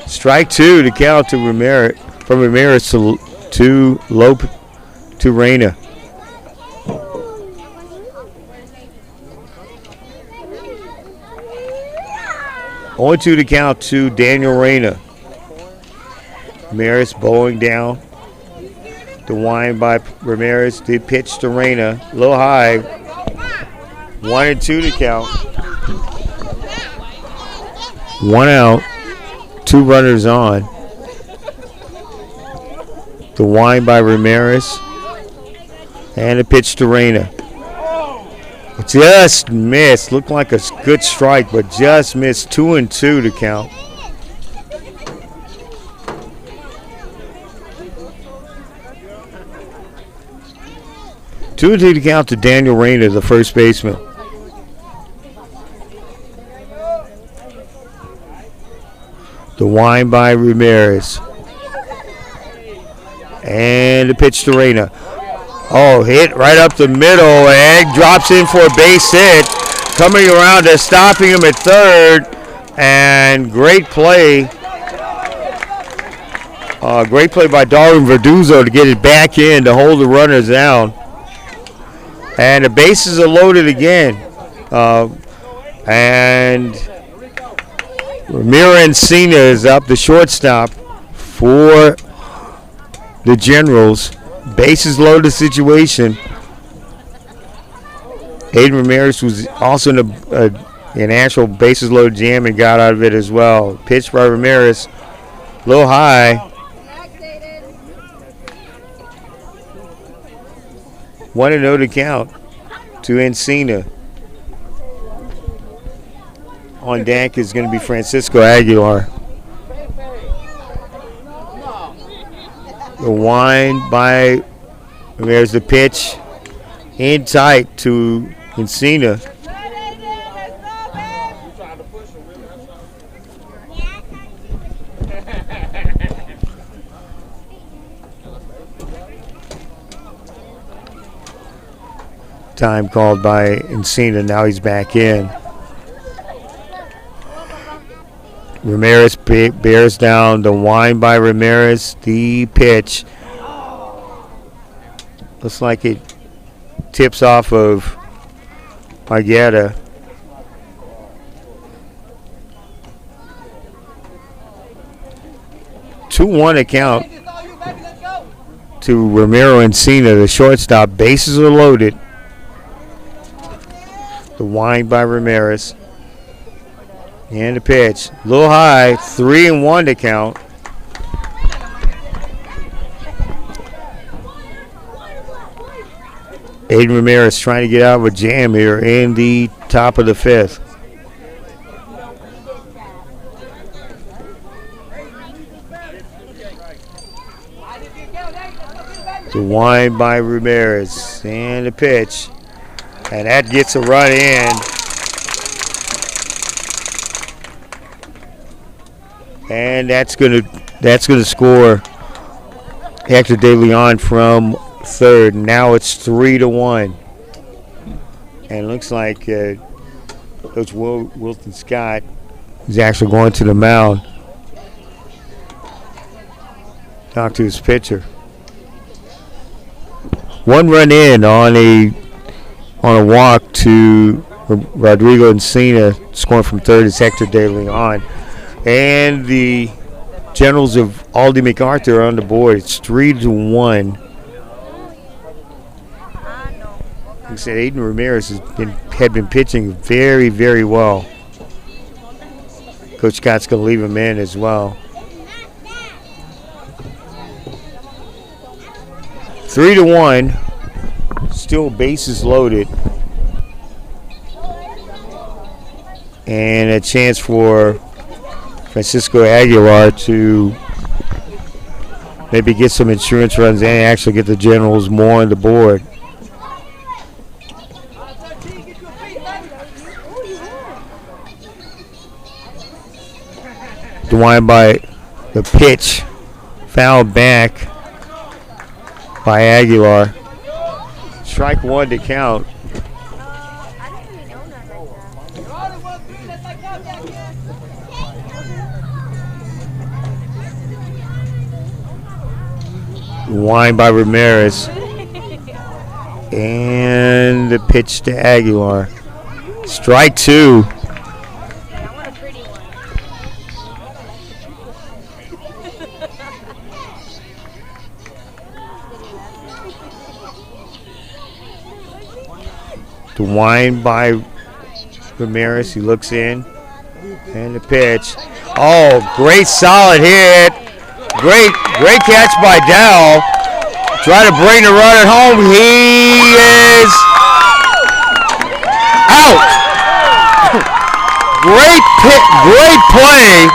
Strike 2 to count to Ramirez. From Ramirez to Rayner. On 2 to count to Daniel Rayner. Ramirez bowling down. The wind by Ramirez. The pitch to Rayner. A little high. 1-2 to count. 1 out. 2 runners on. The wind by Ramirez. And a pitch to Rayner. Just missed. Looked like a good strike, but just missed. 2-2 to count. Two to count to Daniel Rayner, the first baseman. The wind by Ramirez. And the pitch to Rayner. Oh, hit right up the middle. And drops in for a base hit. Coming around to stopping him at third. And great play. Great play by Darwin Verduzzo to get it back in to hold the runners down. And the bases are loaded again. And Ramira Encina is up, the shortstop for the Generals. Bases loaded situation. Aiden Ramirez was also in an actual bases loaded jam and got out of it as well. Pitch by Ramirez, a little high. 1-0 to count to Encina. on deck is going to be Francisco Aguilar. The wind by, there's the pitch in tight to Encina. Time called by Encina. Now he's back in. Ramirez bears down. The wind by Ramirez. The pitch. Looks like it tips off of Argueta. Two 2-1 account to Ramiro Encina, the shortstop. Bases are loaded. The wind by Ramirez. And the pitch. A little high. 3-1 to count. Aiden Ramirez trying to get out of a jam here in the top of the fifth. The wind by Ramirez. And the pitch. And that gets a run in. And that's gonna score Hector De Leon from third. Now it's 3-1. And it looks like Coach Wilton Scott is actually going to the mound. Talk to his pitcher. One run in on a walk to Rodrigo Encina. Scoring from third is Hector De Leon. And the Generals of Aldi MacArthur are on the board. It's 3-1. Like I said, Aiden Ramirez had been pitching very, very well. Coach Scott's going to leave him in as well. 3-1. Still bases loaded. And a chance for Francisco Aguilar to maybe get some insurance runs and actually get the Generals more on the board. The wind by the pitch, foul back by Aguilar. Strike one to count. Wind by Ramirez. And the pitch to Aguilar. Strike two. The wind by Ramirez. He looks in. And the pitch. Oh, great solid hit. Great catch by Dow. Try to bring the runner home. He is out. Great play.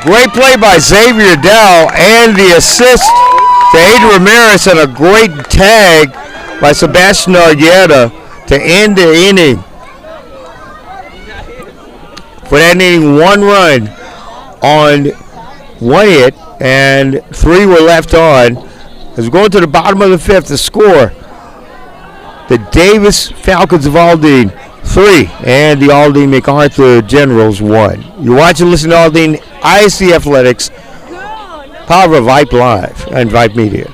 Great play by Xavier Dow and the assist to Aiden Ramirez and a great tag by Sebastian Argueta to end the inning. For that inning, one run on one hit, and three were left on. As we go to the bottom of the fifth, the score: the Davis Falcons of Aldine 3 and the Aldine MacArthur Generals 1. You're watching, listening to Aldine ISD Athletics, power of Vype Live and Vype Media.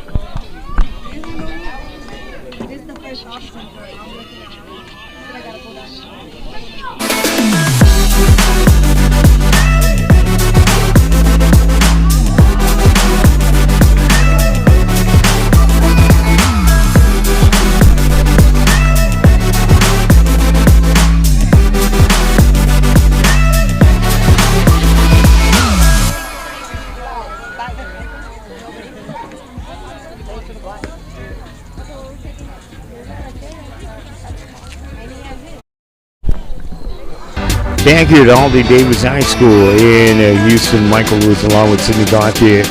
Back here at Aldine Davis High School in Houston, Michael Lewis along with Sidney Gauthier.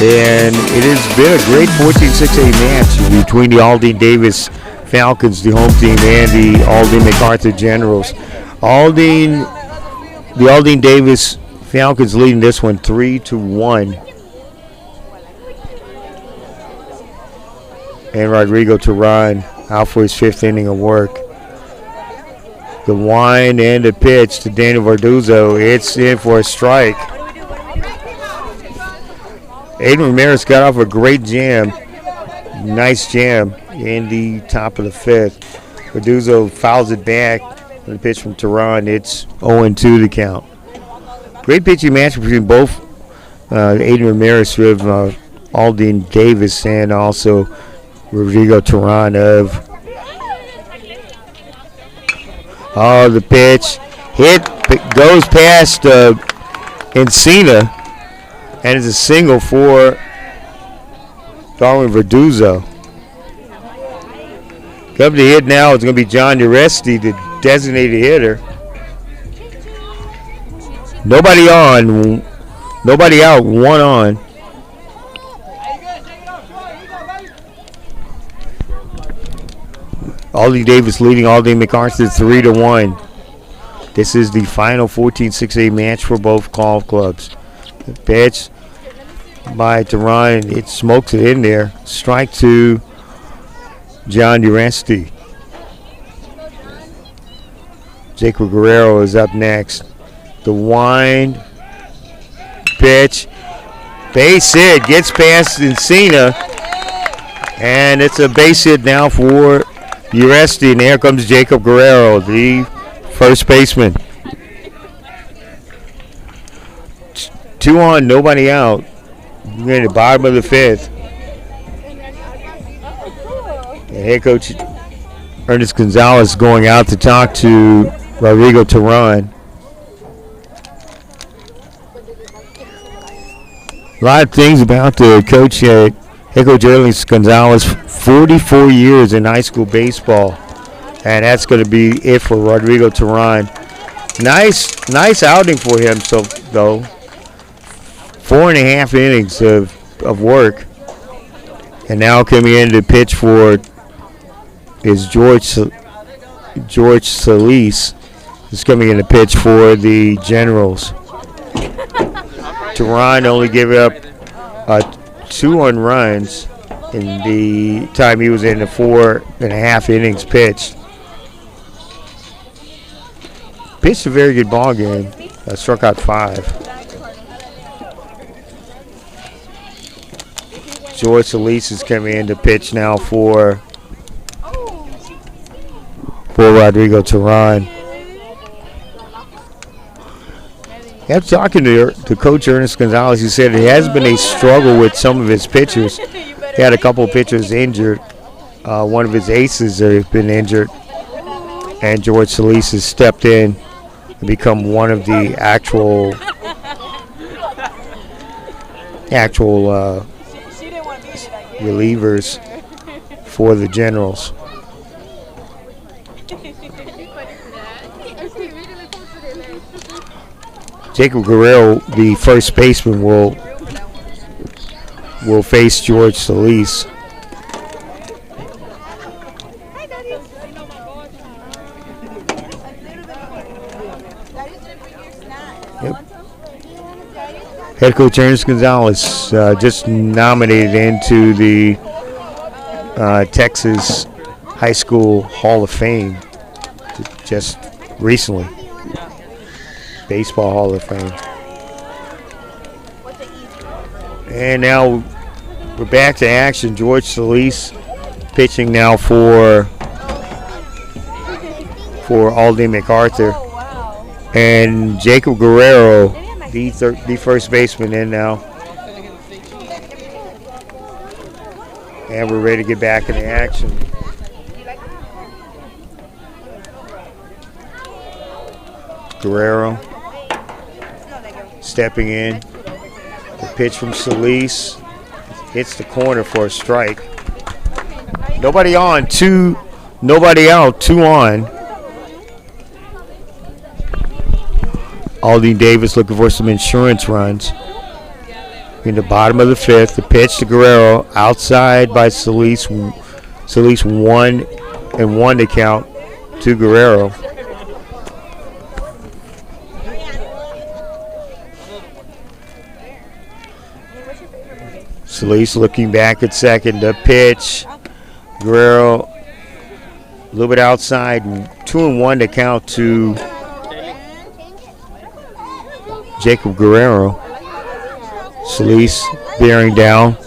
And it has been a great 14-6A match between the Aldine Davis Falcons, the home team, and the Aldine MacArthur Generals. The Aldine Davis Falcons leading this one 3-1. And Rodrigo Teran out for his 5th inning of work. The wind and the pitch to Daniel Verduzzo. It's in for a strike. Aiden Ramirez got off a great jam. Nice jam in the top of the 5th. Verduzzo fouls it back. The pitch from Teran. It's 0-2 the count. Great pitching match between both Aiden Ramirez of Aldine Davis and also Rodrigo Teran of. Oh, the pitch hit goes past Encina, and it's a single for Darwin Verduzzo. Coming to hit now is going to be John Uresti, the designated hitter. Nobody on, nobody out, one on. Aldine Davis leading Aldine MacArthur 3-1. This is the final 14-6A match for both golf clubs. The pitch by Teran, it smokes it in there. Strike to John Uresti. Jacob Guerrero is up next. The wind, pitch, base hit, gets past Encina, and it's a base hit now for Uresti, and here comes Jacob Guerrero, the first baseman. 2 on, nobody out. We're at the bottom of the 5th. And head coach Ernest Gonzalez going out to talk to Rodrigo Teran. A lot of things about the coach head coach Ernest Gonzalez, 44 years in high school baseball, and that's going to be it for Rodrigo Teran. Nice outing for him, so though. 4.5 innings of work, and now coming in to pitch for is George Solis. Is coming in to pitch for the Generals. Teran only gave up 2 runs in the time he was in the 4.5 innings pitched. Pitched a very good ball game. Struck out 5. George Solis is coming in to pitch now for Rodrigo Teran. After talking to Coach Ernest Gonzalez, he said it has been a struggle with some of his pitchers. He had a couple of pitchers injured. One of his aces has been injured, and George Solis has stepped in and become one of the actual relievers for the Generals. Jacob Guerrero, the first baseman, will face George Solis. Yep. Head coach Ernest Gonzalez just nominated into the Texas High School Hall of Fame just recently. Baseball Hall of Fame. And now we're back to action. George Solis pitching now for Aldine MacArthur. And Jacob Guerrero, the first baseman, in now. And we're ready to get back into action. Guerrero stepping in. The pitch from Solis hits the corner for a strike. Nobody on, nobody out, 2 on. Aldine Davis looking for some insurance runs. In the bottom of the fifth, the pitch to Guerrero, outside by Solis. Solis 1-1 to count to Guerrero. Solis looking back at second. The pitch, Guerrero a little bit outside. 2-1 to count to Jacob Guerrero. Solis bearing down.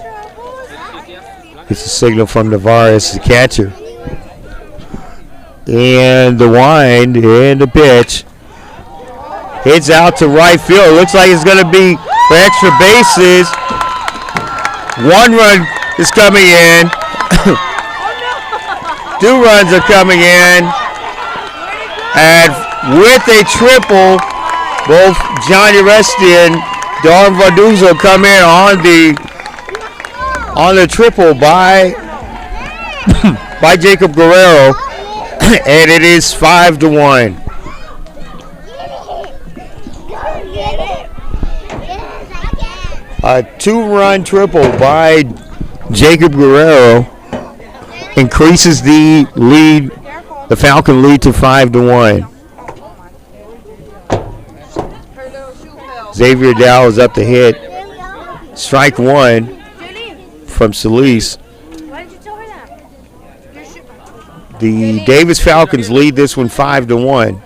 It's a signal from Navarez, the catcher. And the wind and the pitch. Hits out to right field. Looks like it's going to be for extra bases. 1 run is coming in. 2 runs are coming in. And with a triple, both Johnny Resti and Darn Varduzzo come in on the triple by Jacob Guerrero, and it is 5-1. A 2-run triple by Jacob Guerrero increases the lead, the Falcon lead, to 5-1. Xavier Dow is up to hit. Strike 1 from Solis. The Davis Falcons lead this one 5-1.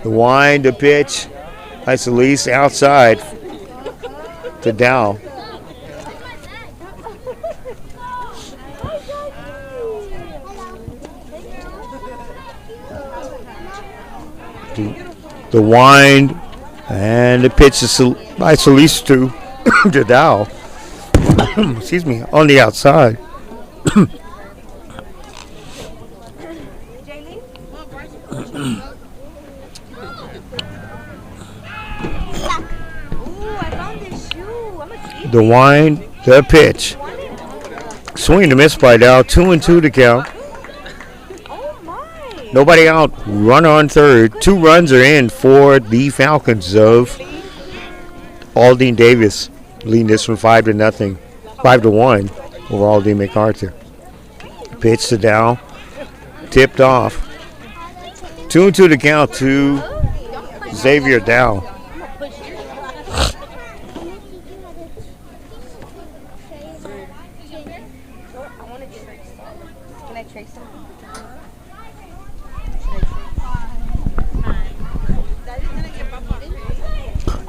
The wind, the pitch by Solis outside to Dow. The wind and the pitch is by Solis to Dow. Excuse me, on the outside. The wind, the pitch. Swing and a miss by Dow. 2-2 to count. Nobody out. Runner on third. 2 runs are in for the Falcons of Aldine Davis, leading this one 5-1 over Aldine MacArthur. Pitch to Dow. Tipped off. 2-2 to count to Xavier Dow.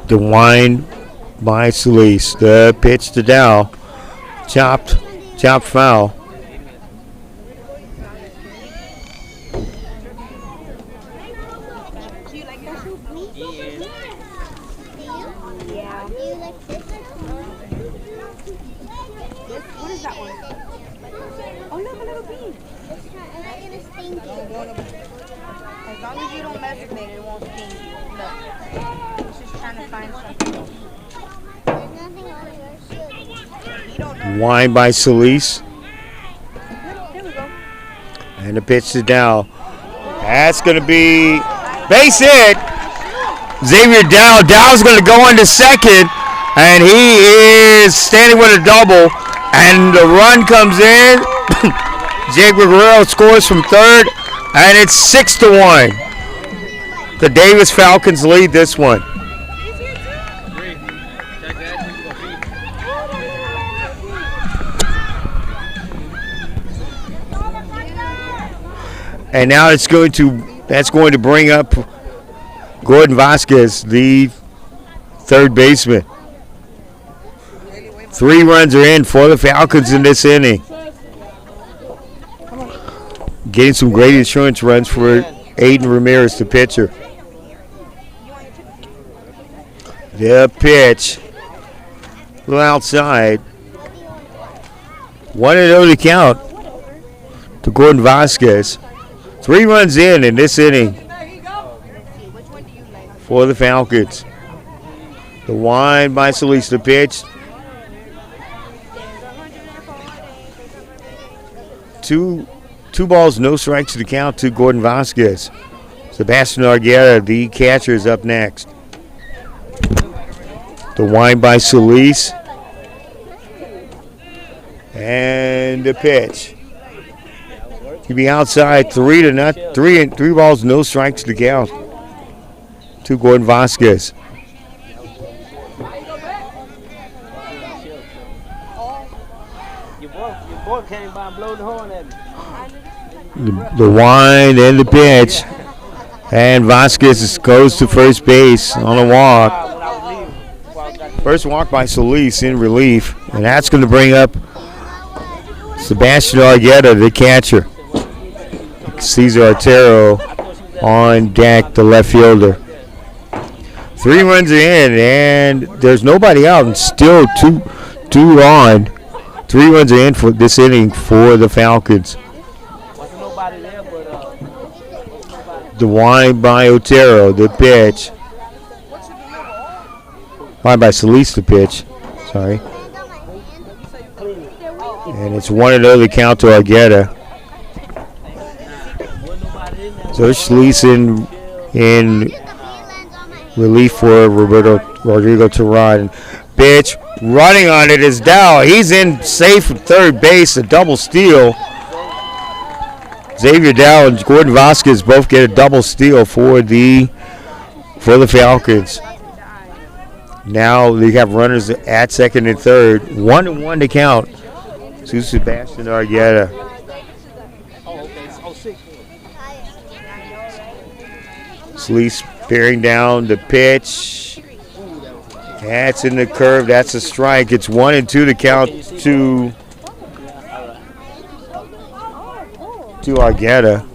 The wind by Solis. The pitch to Dow. Chopped foul. Wind by Solis. And the pitch to Dow. That's going to be base hit. Xavier Dow. Dow's going to go into second. And he is standing with a double. And the run comes in. Jacob Guerrero scores from third. And it's 6-1. The Davis Falcons lead this one. And now that's going to bring up Gordon Vasquez, the third baseman. 3 runs are in for the Falcons in this inning. Getting some great insurance runs for Aiden Ramirez, the pitcher. The pitch. A little outside. 1-0 to count to Gordon Vasquez. 3 runs in this inning for the Falcons. The wind by Solis, the pitch. 2 balls, no strikes to count to Gordon Vasquez. Sebastian Argueta, the catcher, is up next. The wind by Solis. And the pitch. He'll be outside 3 balls, no strikes to count to Gordon Vasquez. Your boy came by and blew the horn at me. The wind and the pitch. And Vasquez goes to first base on a walk. First walk by Solis in relief. And that's going to bring up Sebastian Argueta, the catcher. Cesar Artero on deck, the left fielder. 3 runs are in, and there's nobody out, and still two on. 3 runs are in for this inning for the Falcons. The wind by Otero, the pitch. Wind by Solis, the pitch. Sorry. And it's 1-0 the count to Argueta. So Solis in relief for Rodrigo Teran. Pitch running on it is Dow. He's in safe at third base, a double steal. Xavier Dow and Gordon Vasquez both get a double steal for the Falcons. Now they have runners at second and third. 1-1 to count to Sebastian Argueta. Solis bearing down the pitch. That's in the curve. That's a strike. It's 1-2 to count to Argueta.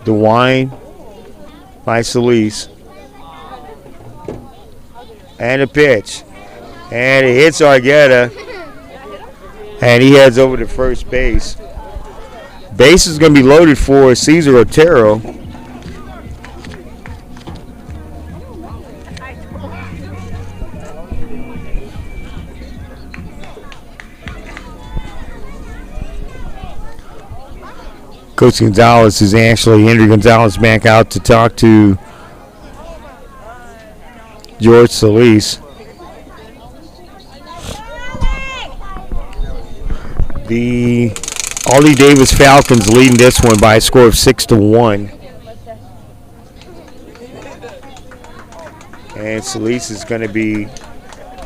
The wind by Solis. And a pitch. And it hits Argueta. And he heads over to first base. Base is going to be loaded for Cesar Otero. Coach Gonzalez is actually Henry Gonzalez back out to talk to George Solis. The Aldi Davis Falcons leading this one by a score of 6-1. And Solis is going to be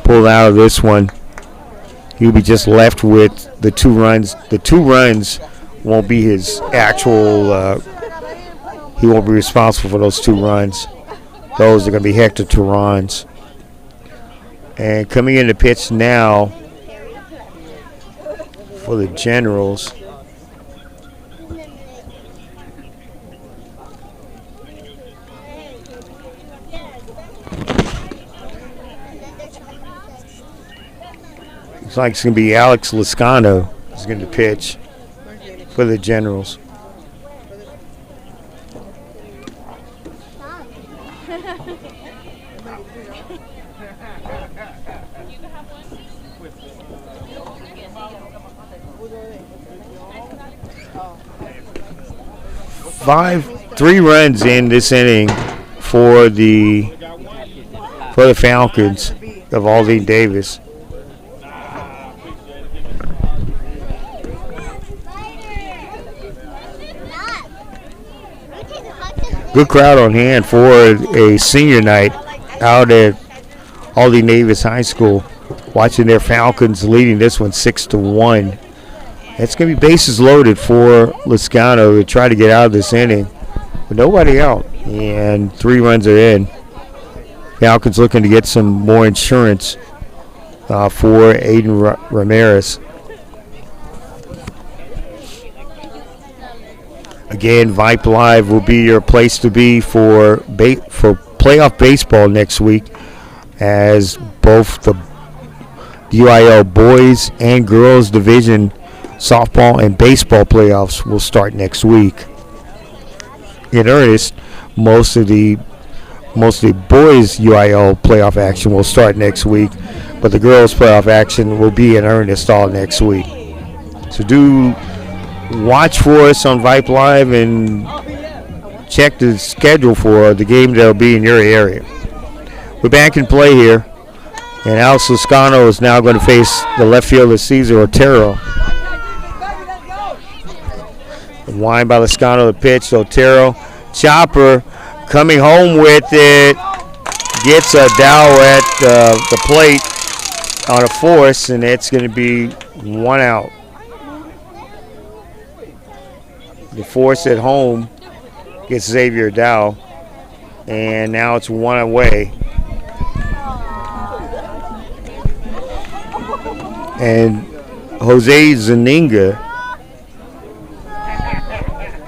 pulled out of this one. He'll be just left with the 2 runs. The 2 runs won't be his actual, he won't be responsible for those 2 runs. Those are going to be Hector Teran's. And coming in to pitch now for the Generals. Looks like it's going to be Alex Lascano who's going to pitch for the Generals. Three runs in this inning for the Falcons of Aldi Davis. Good crowd on hand for a senior night out at Aldi Davis High School, watching their Falcons leading this one 6-1. It's going to be bases loaded for Lascano to try to get out of this inning, but nobody out, and 3 runs are in. Falcons looking to get some more insurance for Aiden Ramirez. Again, Vype Live will be your place to be for playoff baseball next week, as both the UIL boys and girls division softball and baseball playoffs will start next week. In earnest, most of the boys UIL playoff action will start next week, but the girls playoff action will be in earnest all next week. So do watch for us on Vype Live and check the schedule for the game that'll be in your area. We're back in play here, and Alex Lascano is now going to face the left fielder Cesar Otero. The wind by Lascano, the pitch, Otero. Chopper coming home with it. Gets a Dow at the plate on a force, and it's going to be 1 out. The force at home gets Xavier Dow, and now it's 1 away. And Jose Zaninga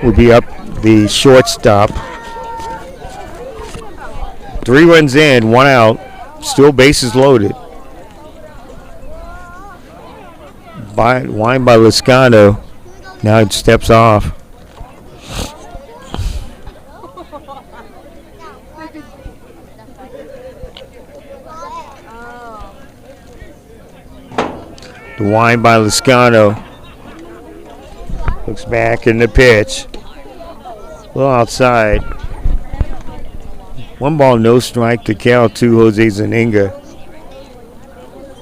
will be up the shortstop. 3 runs in, 1 out, still bases loaded. Wind by Lascano. Now it steps off. The wind by Lascano. Looks back in the pitch. A little outside. 1 ball, no strike to count to Jose Zaninga.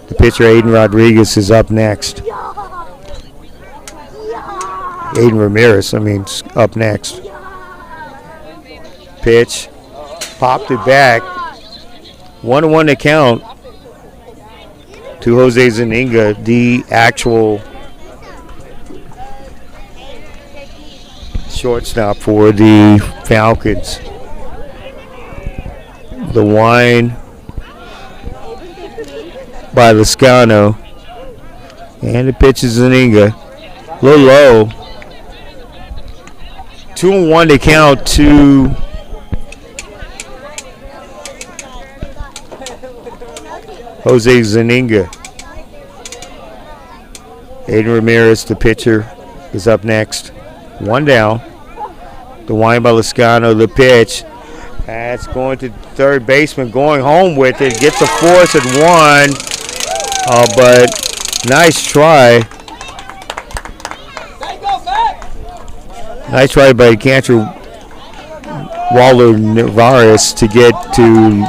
The pitcher, Aiden Rodriguez, is up next. Aiden Ramirez, up next. Pitch. Popped it back. 1-1 to count to Jose Zaninga, the actual shortstop for the Falcons. The wind by Lascano. And the pitch is Zaninga. A little low. 2-1 to count to Jose Zaninga. Aiden Ramirez, the pitcher, is up next. 1 down. The wind by Lascano, the pitch. That's going to third baseman, going home with it. Gets a force at 1. But nice try. Nice try by catcher Waldo Navarez to get to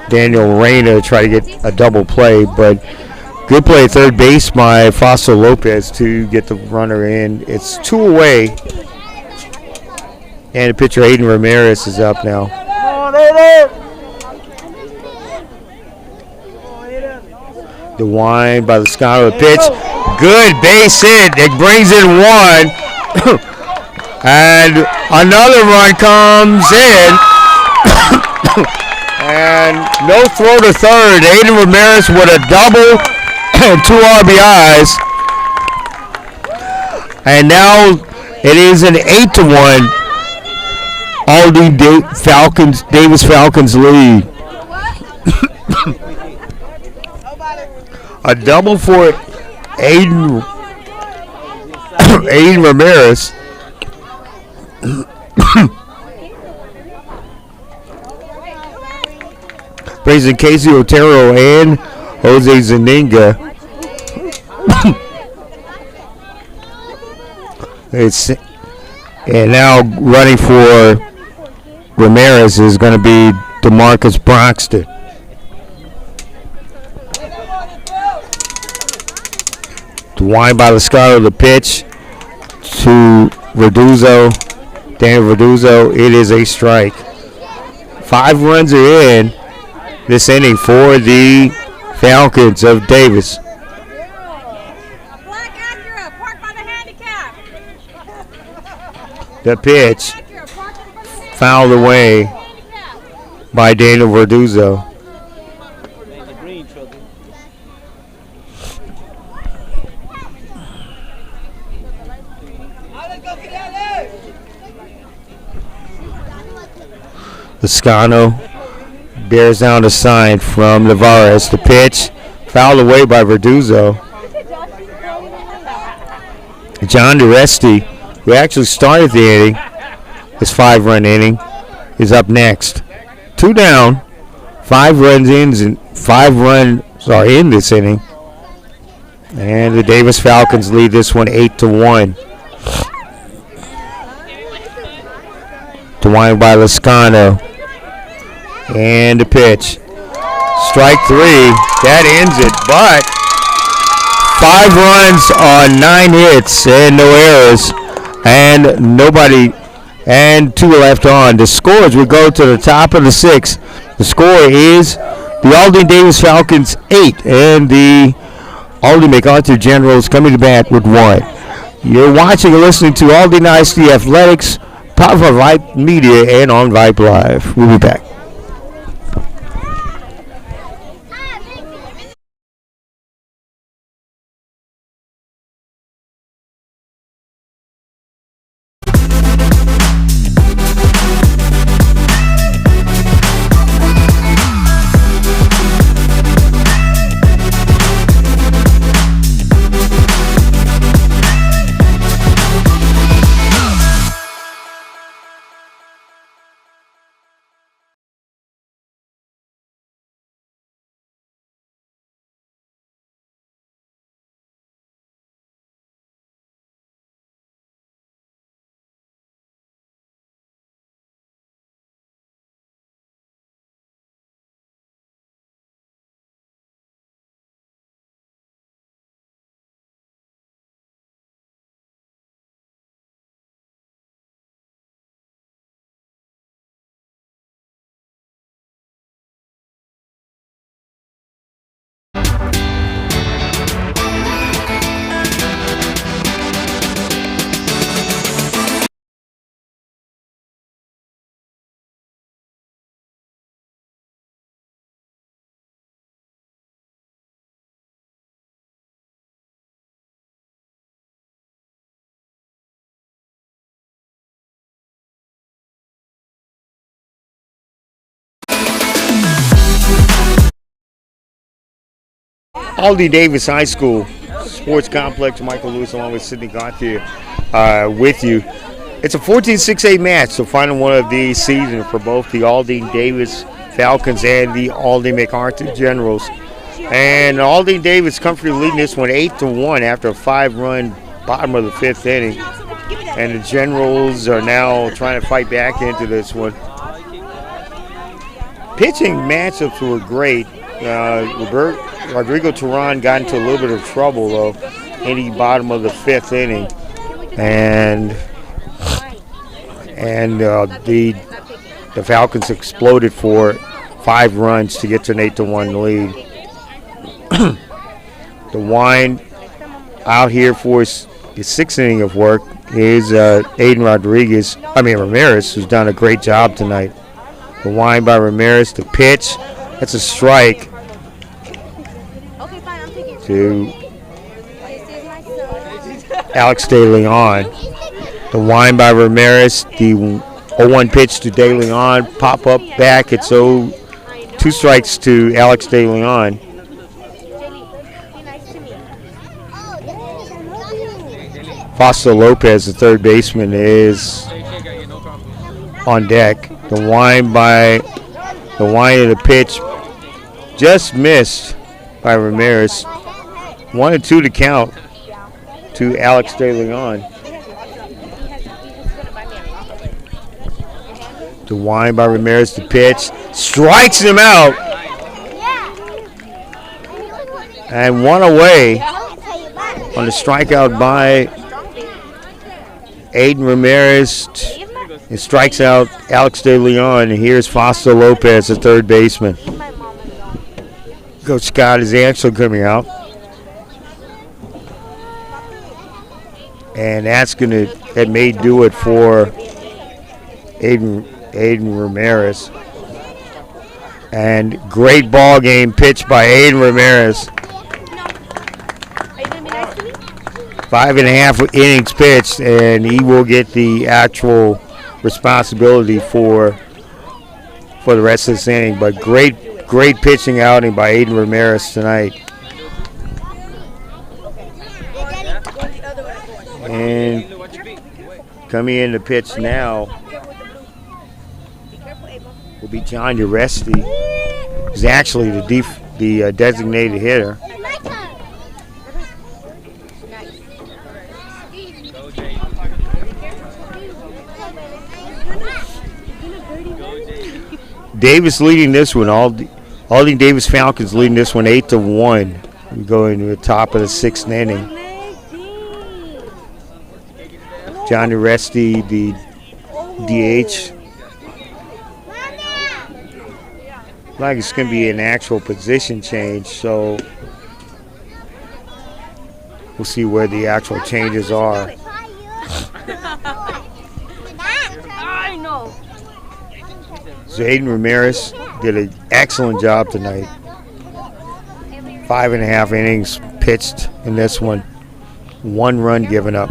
Daniel Reyna to try to get a double play. But good play at third base by Fausto Lopez to get the runner in. It's 2 away. And the pitcher Aiden Ramirez is up now. The wind by Lascano, the pitch. Good base hit. It brings in 1. And another run comes in. And no throw to third. Aiden Ramirez with a double and 2 RBIs. And now it is an 8-1. Aldine Davis Falcons lead. A double for Aiden Ramirez. Praising Casey Otero and Jose Zaninga. And now running for Ramirez is going to be DeMarcus Broxton. The wind by Lascano, the pitch to Daniel Verduzzo. It is a strike. 5 runs are in this inning for the Falcons of Davis. Black Acura, parked by the handicap. The pitch fouled away by Daniel Verduzzo. Lascano bears down the sign from Navarez. The pitch fouled away by Verduzzo. John DeResti, who actually started the inning, his 5-run inning, is up next. 2 down, 5 runs in, and 5 runs are in this inning. And the Davis Falcons lead this one 8-1. The wind by Lascano. And the pitch. Strike 3. That ends it. But 5 runs on 9 hits and no errors. And nobody. And 2 left on. The scores will go to the top of the 6th. The score is the Aldine Davis Falcons 8 and the Aldine MacArthur Generals coming to bat with 1. You're watching and listening to Aldine ISD Athletics, powered by Vype Media and on Vype Live. We'll be back. Aldine Davis High School Sports Complex. Michael Lewis along with Sidney Gauthier with you. It's a 14-6A match, the final one of the season for both the Aldine Davis Falcons and the Aldine MacArthur Generals. And Aldine Davis comfortably leading this one 8-1 after a 5-run bottom of the 5th inning. And the Generals are now trying to fight back into this one. Pitching matchups were great. Rodrigo Turan got into a little bit of trouble, though, in the bottom of the 5th inning. And the Falcons exploded for 5 runs to get to an 8-1 lead. The wind out here for his 6th inning of work is Ramirez, who's done a great job tonight. The wind by Ramirez, the pitch, that's a strike to Alex De Leon. The wind by Ramirez, the 0-1 pitch to De Leon, pop up back, it's 2 strikes to Alex De Leon. Fausto Lopez, the third baseman, is on deck. The wind of the pitch just missed by Ramirez. 1-2 to count to Alex De Leon. The wind by Ramirez, the pitch strikes him out. And 1 away on the strikeout by Aiden Ramirez. It strikes out Alex De Leon, and here's Fausto Lopez, the third baseman. Coach Scott is actually coming out. And that may do it for Aiden Ramirez. And great ball game pitched by Aiden Ramirez. 5.5 innings pitched, and he will get the actual responsibility for the rest of this inning. But great pitching outing by Aiden Ramirez tonight. And coming in to pitch now will be John Uresti, who's actually the designated hitter. Davis leading this one. Aldine Davis Falcons leading this one 8-1. We go into the top of the 6th inning. John Aresti, the DH. Like it's going to be an actual position change, so we'll see where the actual changes are. So Aiden Ramirez did an excellent job tonight. 5.5 innings pitched in this one. 1 run given up.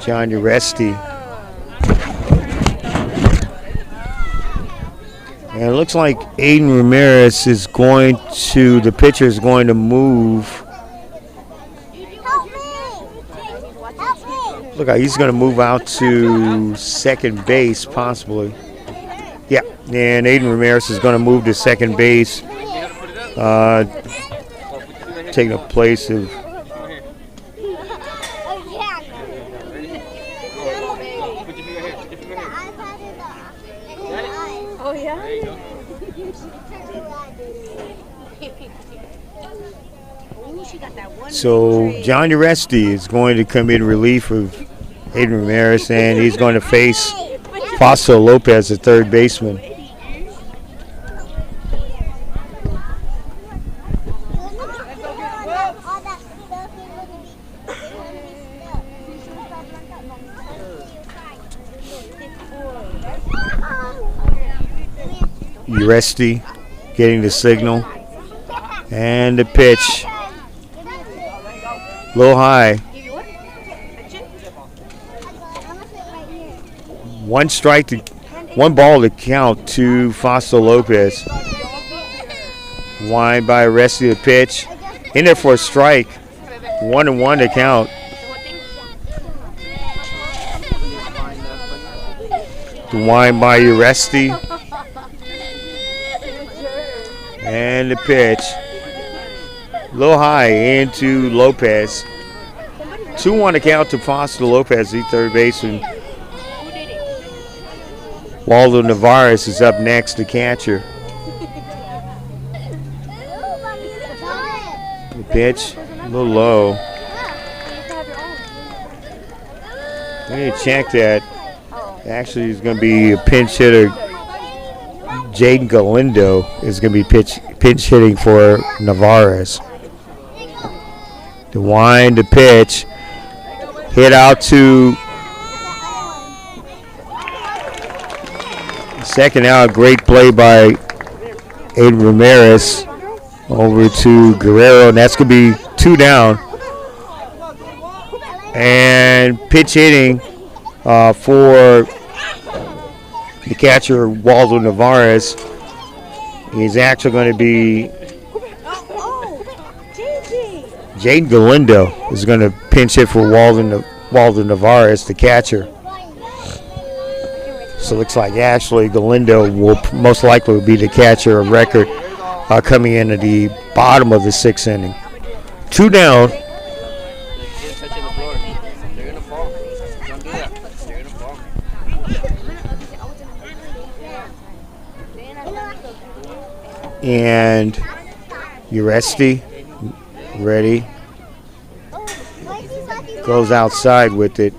John Aresti. And it looks like Aiden Ramirez is going to, the pitcher is going to move. Look like he's going to move out to second base, possibly. Yeah, and Aiden Ramirez is going to move to second base, taking the place of So John Aresti is going to come in relief of Aiden Ramirez, and he's going to face Fausto Lopez, the third baseman. Aresti getting the signal, and the pitch. Low high. 1 strike to 1 ball to count to Fausto Lopez. Wind by Aresti the pitch. In there for a strike. 1-1 to count. The wind by Aresti. And the pitch. Low high into Lopez. 2-1 to count to Fausto Lopez, the third baseman. Waldo Navarez is up next, the catcher. The pitch, a little low. I need to check that. Actually, it's going to be a pinch hitter. Jaden Galindo is going to be pinch hitting for Navarez. The wind, the pitch, hit out to second out. Great play by Aiden Ramirez over to Guerrero, and that's going to be 2 down. And pitch hitting for the catcher, Waldo Navarez. He's actually going to be Jaden Galindo is going to pinch hit for Waldo Navarez, the catcher. So it looks like actually Galindo will most likely be the catcher of record coming in at the bottom of the 6th inning. 2 down. And Aresti ready. Goes outside with it.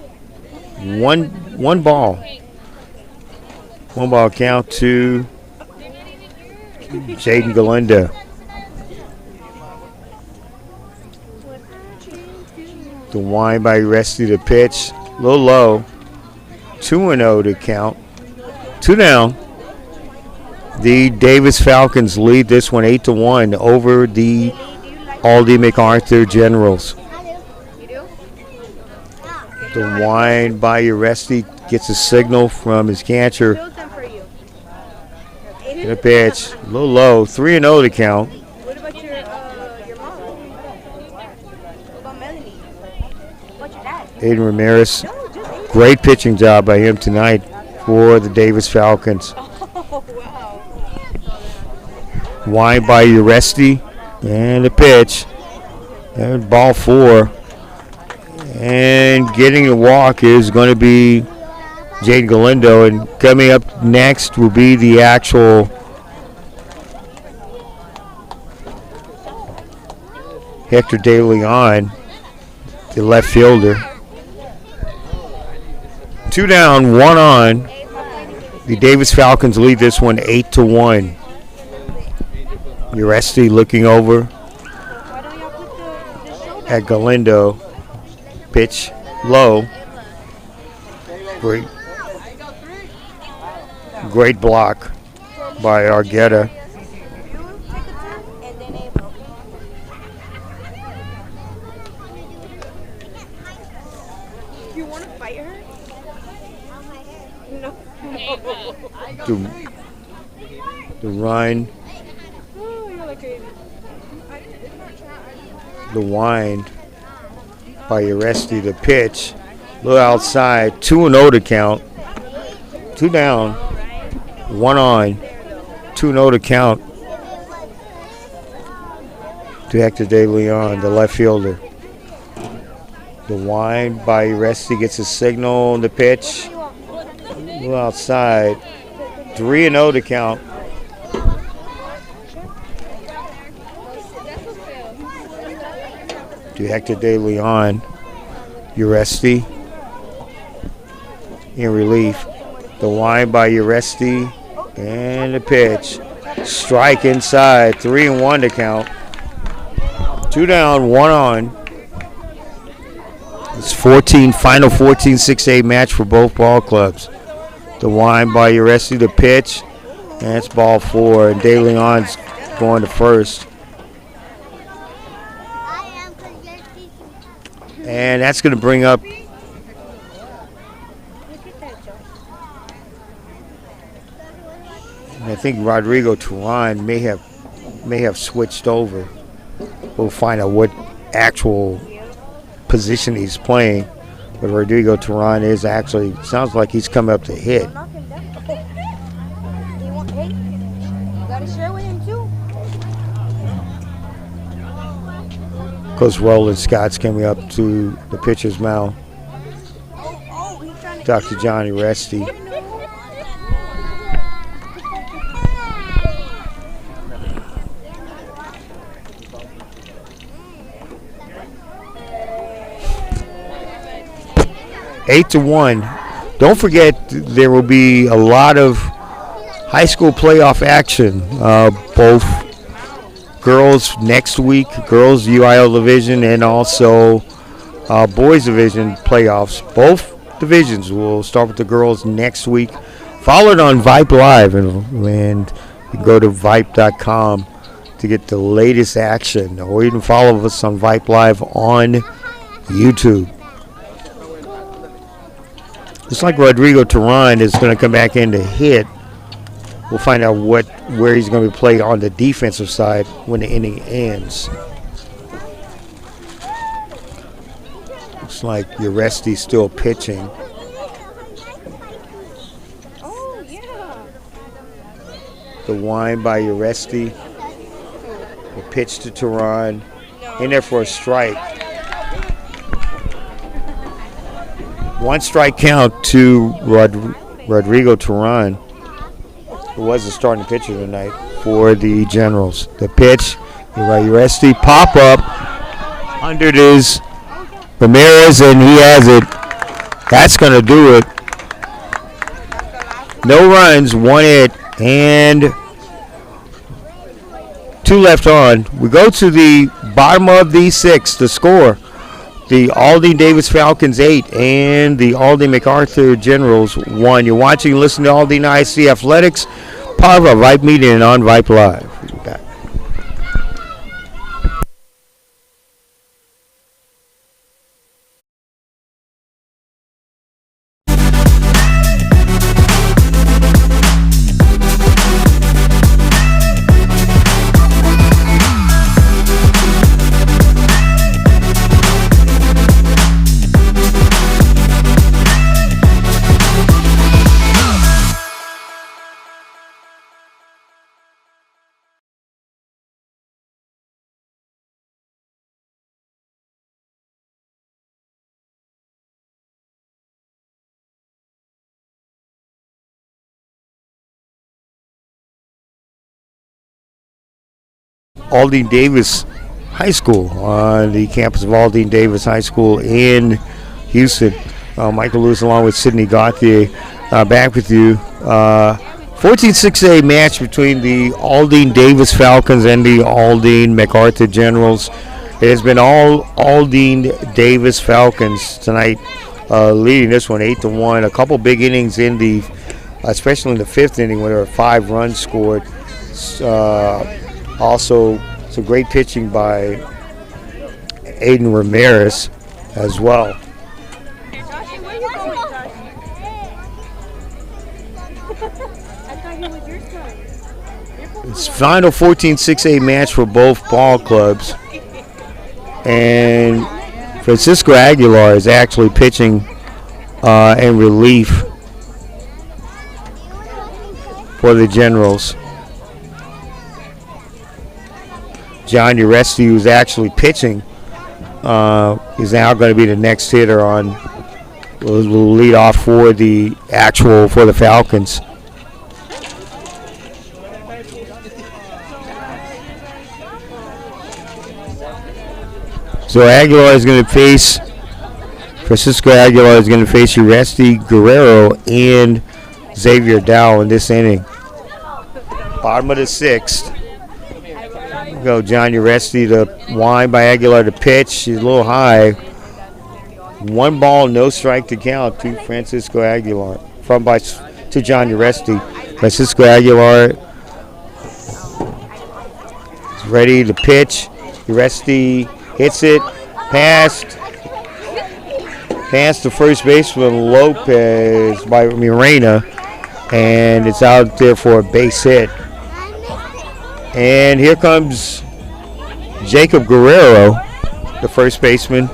One ball. 1 ball count to Jaden Galindo. The wind by Aresti to pitch. A little low. 2-0 to count. 2 down. The Davis Falcons lead this one 8-1 over the Aldine MacArthur Generals. The wind by Aresti gets a signal from his catcher. And a pitch, a little low, 3-0 to count. What about your mom? What about Melanie? What's your dad? Aiden Ramirez, great pitching job by him tonight for the Davis Falcons. Oh, wow. Wind by Aresti, and a pitch. And ball 4. And getting the walk is going to be Jaden Galindo. And coming up next will be the actual Hector De Leon, the left fielder. 2 down, 1 on. The Davis Falcons lead this one 8-1. Uresti looking over at Galindo. Pitch low. Great block by Argueta. You want to fight her? No. The run. Oh, you're like crazy. The wind by Uresti. The pitch. A little outside. 2-0 to count. 2 down. 1 on. 2-0 to count. To Hector De Leon, the left fielder. The wind by Uresti gets a signal on the pitch. A little outside. 3-0 to count. To Hector De Leon. Uresti in relief. The wind by Uresti and the pitch. Strike inside. 3-1 to count. 2 down, 1 on. It's final 14-6-8 match for both ball clubs. The wind by Uresti, the pitch, and it's ball 4. And De Leon's going to first. And that's going to bring up and I think Rodrigo Turan may have switched over. We'll find out what actual position he's playing. But Rodrigo Turan is actually, sounds like he's coming up to hit. Gotta share with him too. Because Roland Scott's coming up to the pitcher's mound. Dr. Johnny Uresti. Eight to 1. Don't forget there will be a lot of high school playoff action. Both girls next week, girls UIL division, and also boys division playoffs. Both divisions will start with the girls next week. Follow it on Vype Live, and you can go to Vype.com to get the latest action, or you can follow us on Vype Live on YouTube. Looks like Rodrigo Turan is going to come back in to hit. We'll find out where he's going to be played on the defensive side when the inning ends. Looks like Uresti's still pitching. Oh, yeah. The wind by Uresti. The pitch to Turan. In there for a strike. 1 strike count to Rodrigo Turan, who was the starting pitcher tonight for the Generals. The pitch, Uresti, pop up under his Ramirez, and he has it. That's going to do it. No runs, 1 hit, and 2 left on. We go to the bottom of the 6th, the score. The Aldine Davis Falcons 8 and the Aldine MacArthur Generals 1. You're watching and listening to Aldine IC Athletics, part of our Vype Media and on Vype Live. Aldine Davis High School on the campus of Aldine Davis High School in Houston. Michael Lewis along with Sidney Gauthier back with you. 14-6A match between the Aldine Davis Falcons and the Aldine MacArthur Generals. It has been all Aldine Davis Falcons tonight, leading this one 8-1. A couple big innings in the, especially in the fifth inning, where there were 5 runs scored. Also, some great pitching by Aiden Ramirez as well. It's final 14-6A match for both ball clubs. And Francisco Aguilar is actually pitching in relief for the Generals. John Uresti, who's actually pitching, is now going to be the next hitter on. Will lead off for the Falcons. So Aguilar is going to face, Francisco Aguilar is going to face Uresti, Guerrero, and Xavier Dow in this inning. Bottom of the 6th. Go John Uresti, the wind by Aguilar to pitch. She's a little high. 1 ball, no strike to count to Francisco Aguilar. To John Uresti. Francisco Aguilar is ready to pitch. Uresti hits it, past the first baseman Lopez by Morena, and it's out there for a base hit. And here comes Jacob Guerrero, the first baseman,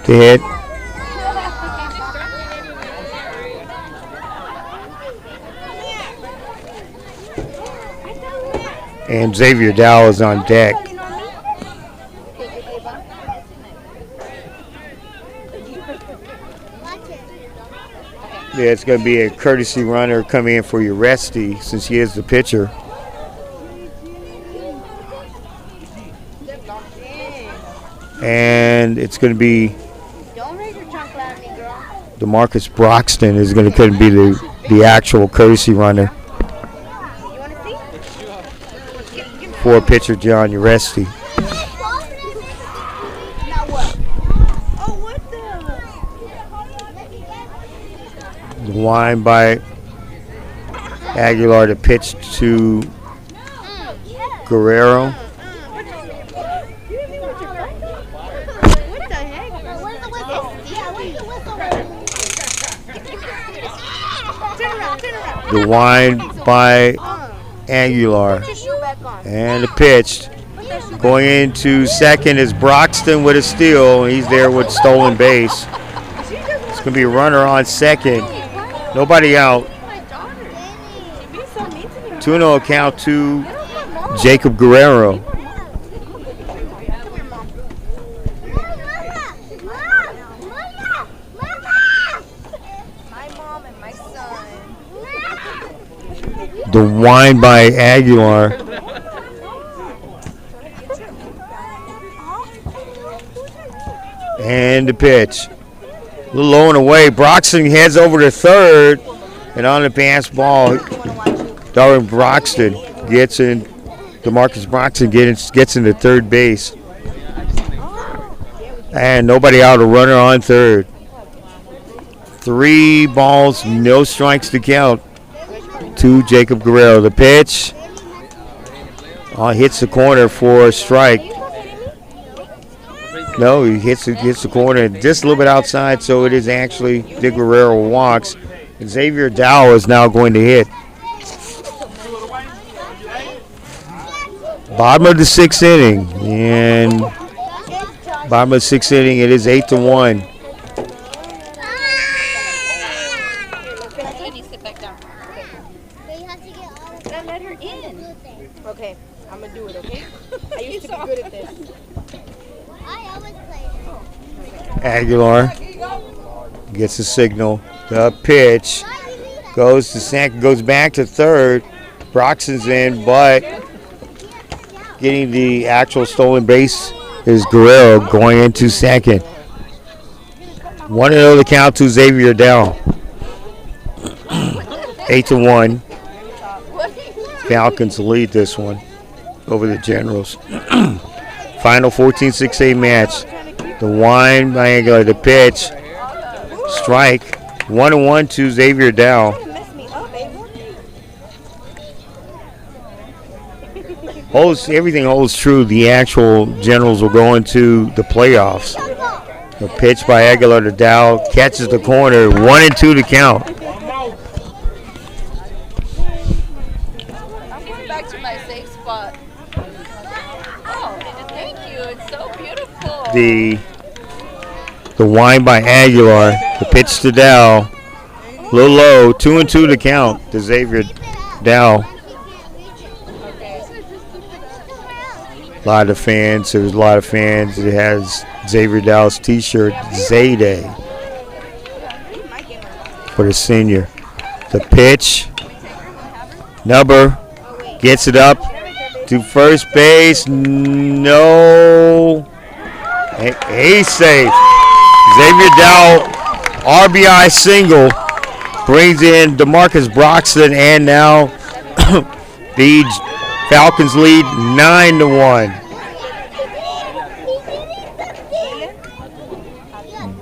to hit. And Xavier Dow is on deck. Yeah, it's going to be a courtesy runner coming in for Uresti since he is the pitcher. And it's going to be DeMarcus Broxton is going to be the actual courtesy runner for pitcher John Uresti. The wind by Aguilar to pitch to Guerrero. The wind by Aguilar. And the pitch. Going into second is Broxton with a steal. He's there with stolen base. It's going to be a runner on second. Nobody out. 2-0 count to Jacob Guerrero. The wind by Aguilar. And the pitch. A little low and away. Broxton heads over to third. And on the pass ball, Darwin Broxton gets in. DeMarcus Broxton gets into third base. And nobody out. A runner on third. 3 balls, no strikes to count to Jacob Guerrero. The pitch hits the corner for a strike. No, he hits the corner just a little bit outside, so it is actually De Guerrero walks. And Xavier Dow is now going to hit. Bottom of the 6th inning. And bottom of the 6th inning, it is 8-1. Okay, I'm gonna do it, okay? I used to be good at this. I always play. Aguilar gets a signal. The pitch goes to second, goes back to third. Broxton's in, but getting the actual stolen base is Guerrero going into second. 1-0 the count to Xavier Dow. 8-1. Falcons lead this one over the Generals. Final 14-6A match. The wine by Aguilar, the pitch. Strike. 1-1 to Xavier Dow. Everything holds true. The actual Generals will go into the playoffs. The pitch by Aguilar to Dow. Catches the corner. 1-2 to count. I'm going back to my safe spot. Oh, thank you. It's so beautiful. The wine by Aguilar. The pitch to Dow. A little low. 2-2 to count to Xavier Dow. A lot of fans. There's a lot of fans. It has Xavier Dow's T-shirt, Zayday, for the senior. The pitch. Number gets it up to first base. No. He's safe. Xavier Dow, RBI single, brings in DeMarcus Broxton, and now the Falcons lead 9-1.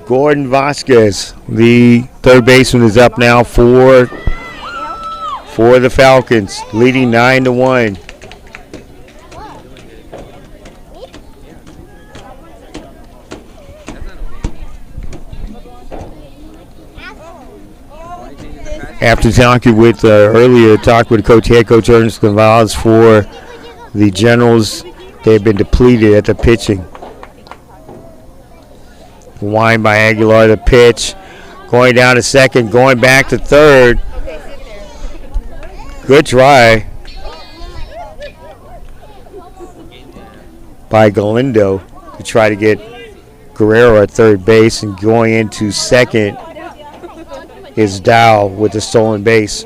Gordon Vasquez, the third baseman, is up now for the Falcons, leading 9-1. After talking with talked with head coach Ernest Gonzalez for the Generals, they have been depleted at the pitching. Wine by Aguilar, the pitch, going down to second, going back to third. Good try by Galindo to try to get Guerrero at third base, and going into second is Dow with the stolen base.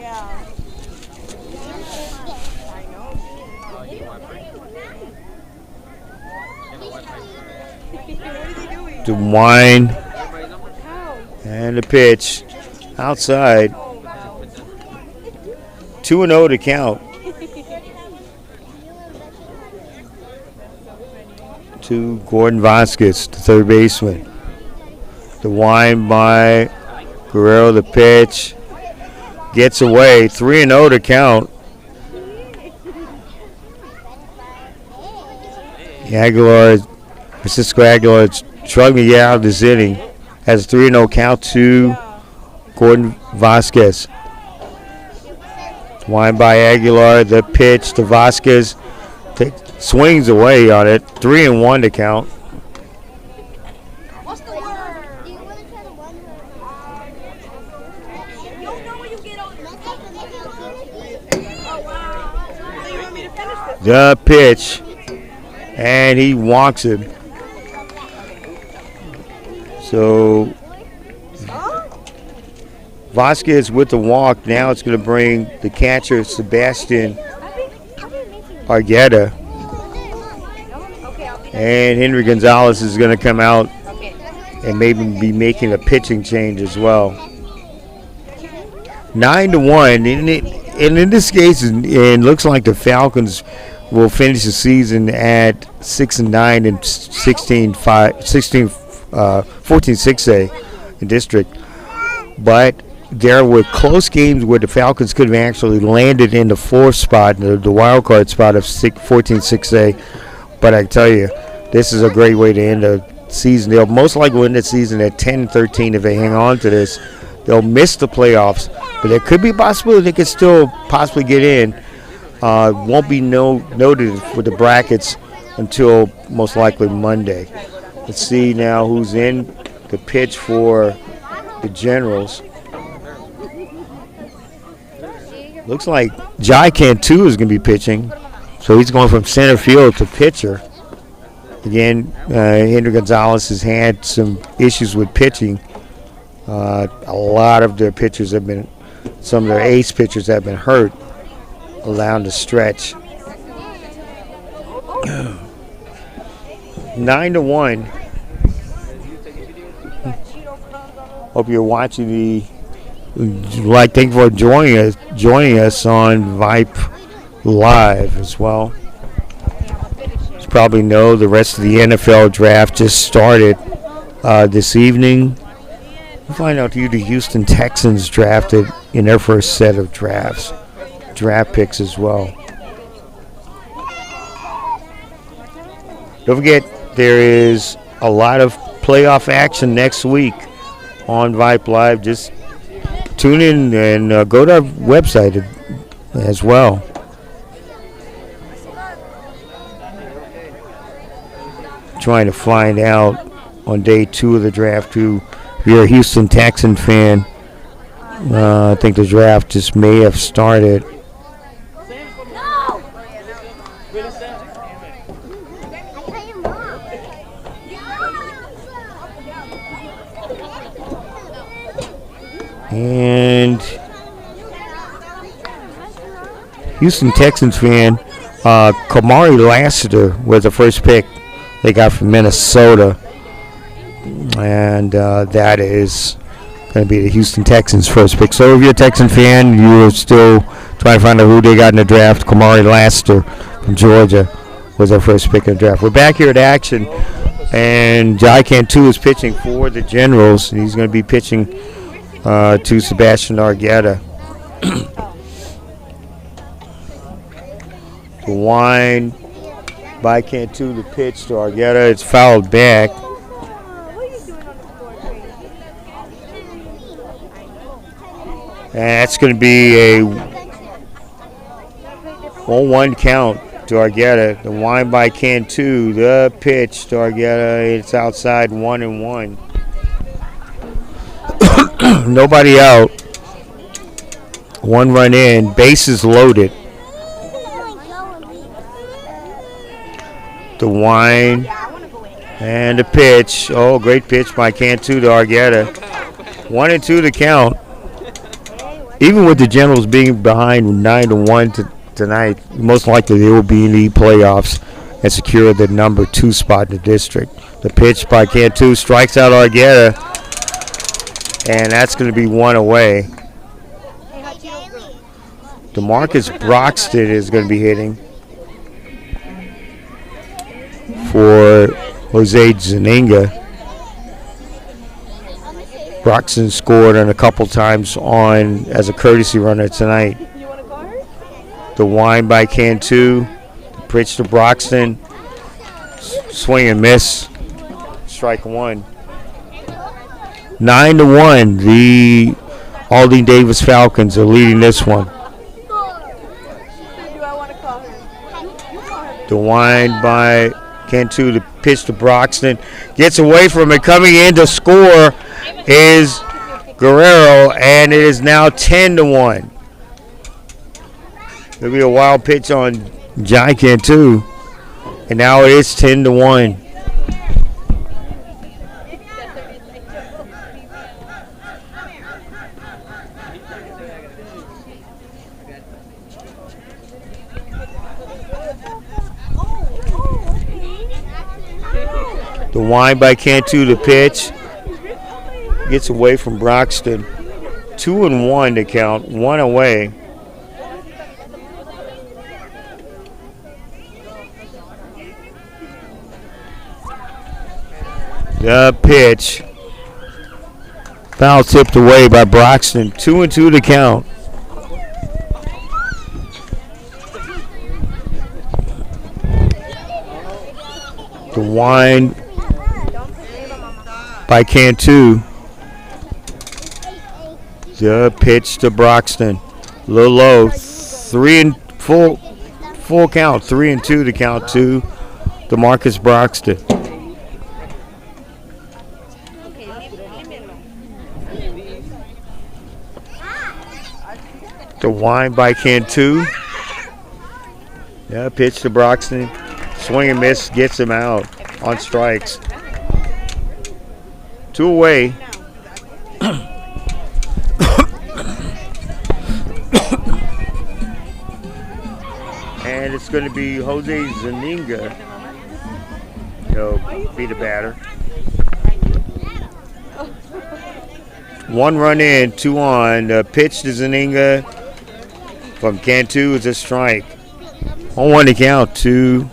To Wine and the pitch outside. 2-0 to count to Gordon Vasquez, the third baseman. The Wine by Guerrero, the pitch, gets away. 3-0 to count. Francisco Aguilar struggling to get out of this inning. Has a 3-0 count to Gordon Vasquez. Wine by Aguilar, the pitch to Vasquez. Swings away on it. 3-1 to count. The pitch, and he walks him. So Vasquez with the walk. Now it's going to bring the catcher Sebastian Argueta, and Henry Gonzalez is going to come out and maybe be making a pitching change as well. 9-1, and in this case, it looks like the Falcons will finish the season at 6-9 and 14-6A in district. But there were close games where the Falcons could have actually landed in the fourth spot, the wild card spot of 14-6A. But I tell you, this is a great way to end the season. They'll most likely win the season at 10-13 if they hang on to this. They'll miss the playoffs, but there could be a possibility they could still possibly get in. Won't be noted for the brackets until most likely Monday. Let's see now who's in the pitch for the Generals. Looks like Jai Cantu is going to be pitching, so he's going from center field to pitcher. Again, Henry Gonzalez has had some issues with pitching. A lot of their pitchers have been, some of their ace pitchers have been hurt. allowed to stretch. 9-1. Hope you're watching the. Thank you for joining us on Vype Live as well. As you probably know, the rest of the NFL draft just started this evening. We'll find out who the Houston Texans drafted in their first set of draft picks as well. Don't forget, there is a lot of playoff action next week on Vype Live. Just tune in and go to our website as well. Trying to find out on day 2 of the draft who, if you're a Houston Texan fan, I think the draft just may have started. And Houston Texans fan, Kamari Lassiter was the first pick they got from Minnesota. And that is going to be the Houston Texans' first pick. So if you're a Texan fan, you're still trying to find out who they got in the draft. Kamari Lassiter from Georgia was their first pick in the draft. We're back here at action, and Jai Cantu is pitching for the Generals, and he's going to be pitching to Sebastian Argueta. The wind by Cantu, the pitch to Argueta. It's fouled back. And that's going to be a 1-1 count to Argueta. The wind by Cantu, the pitch to Argueta. It's outside 1-1. Nobody out. 1 run in. Bases loaded. The wind and the pitch. Oh, great pitch by Cantu to Argueta. 1-2 to count. Even with the Generals being behind 9-1 tonight, most likely they will be in the playoffs and secure the number 2 spot in the district. The pitch by Cantu strikes out Argueta, and that's going to be 1 away. DeMarcus Broxton is going to be hitting for Jose Zaninga. Broxton scored on a couple times as a courtesy runner tonight. The wind by Cantu, the pitch to Broxton, swing and miss, strike 1. 9-1, the Aldine Davis Falcons are leading this one. The wind by Cantu, the pitch to Broxton, gets away from it. Coming in to score is Guerrero, and it is now 10-1. There'll be a wild pitch on Jai Cantu, and now it is 10-1. The wind by Cantu, the pitch gets away from Broxton. 2-1 to count, 1 away. The pitch, foul tipped away by Broxton. 2-2 to count. The wind by Cantu. The pitch to Broxton. A little low. 3 and full count. 3-2 to count to DeMarcus Broxton. The wind by Cantu. Yeah, pitch to Broxton. Swing and miss gets him out on strikes. 2 away. It's going to be Jose Zaninga. He'll be the batter. 1 run in, 2 on. The pitch to Zaninga from Cantu is a strike. 1-1 to count to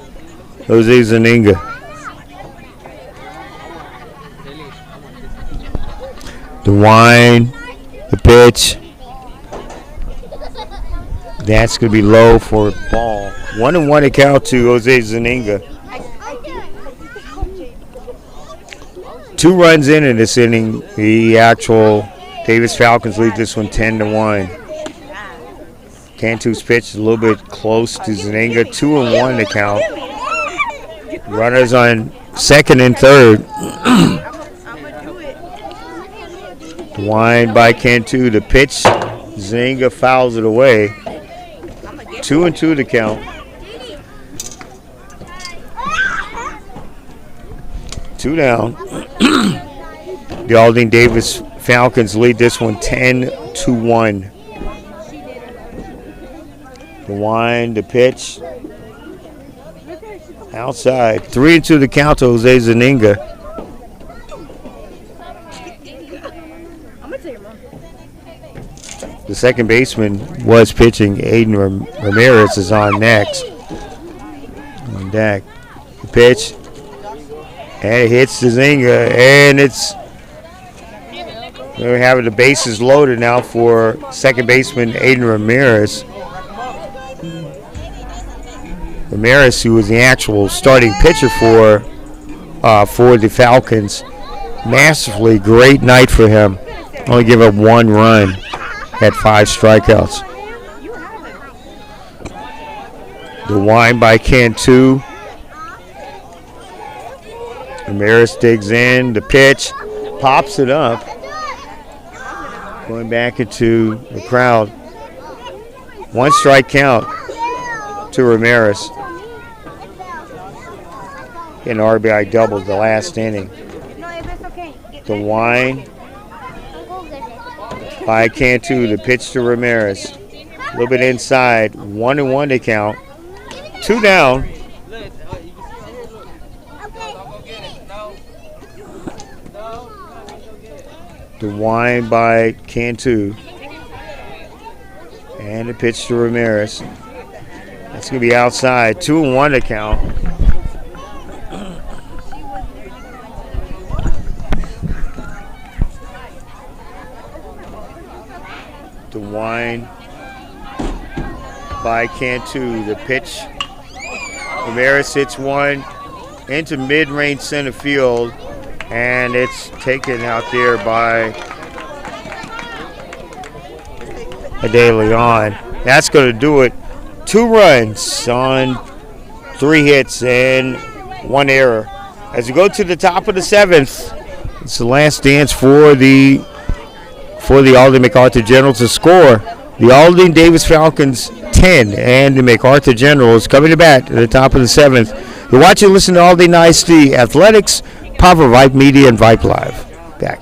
Jose Zaninga. The wind, the pitch. That's going to be low for ball. 1-1 to count to Jose Zaninga. 2 runs in this inning. The actual Davis Falcons lead this one 10-1. Cantu's pitch is a little bit close to Zaninga. 2-1 to count. Runners on second and third. Wind by Cantu. The pitch, Zaninga fouls it away. 2-2 to count. 2 down. The Aldine Davis Falcons lead this one 10-1. The wind, the pitch. Outside. 3-2 to count to Jose Zaninga. The second baseman was pitching. Aiden Ramirez is on next. On deck. The pitch. And it hits Zaninga. And it's. We're having the bases loaded now for second baseman Aiden Ramirez. Ramirez, who was the actual starting pitcher for the Falcons. Massively great night for him. Only give up 1 run. Had 5 strikeouts. The wind by Cantu. Ramirez digs in. The pitch. Pops it up. Going back into the crowd. 1 strike count to Ramirez. An RBI double the last inning. The wind by Cantu. The pitch to Ramirez. A little bit inside. 1-1 to count. 2 down. The wind by Cantu. And the pitch to Ramirez. That's going to be outside. 2-1 to count. The wind by Cantu. The pitch. Ramirez hits one into mid-range center field. And it's taken out there by De Leon. That's going to do it. 2 runs on 3 hits and 1 error. As we go to the top of the 7th, it's the last dance for the Aldine MacArthur Generals to score. The Aldine Davis Falcons 10 and the MacArthur Generals coming to bat at the top of the 7th. You're watching and listening to Aldine ISD Athletics. Power Vype Media and Vype Live. Back.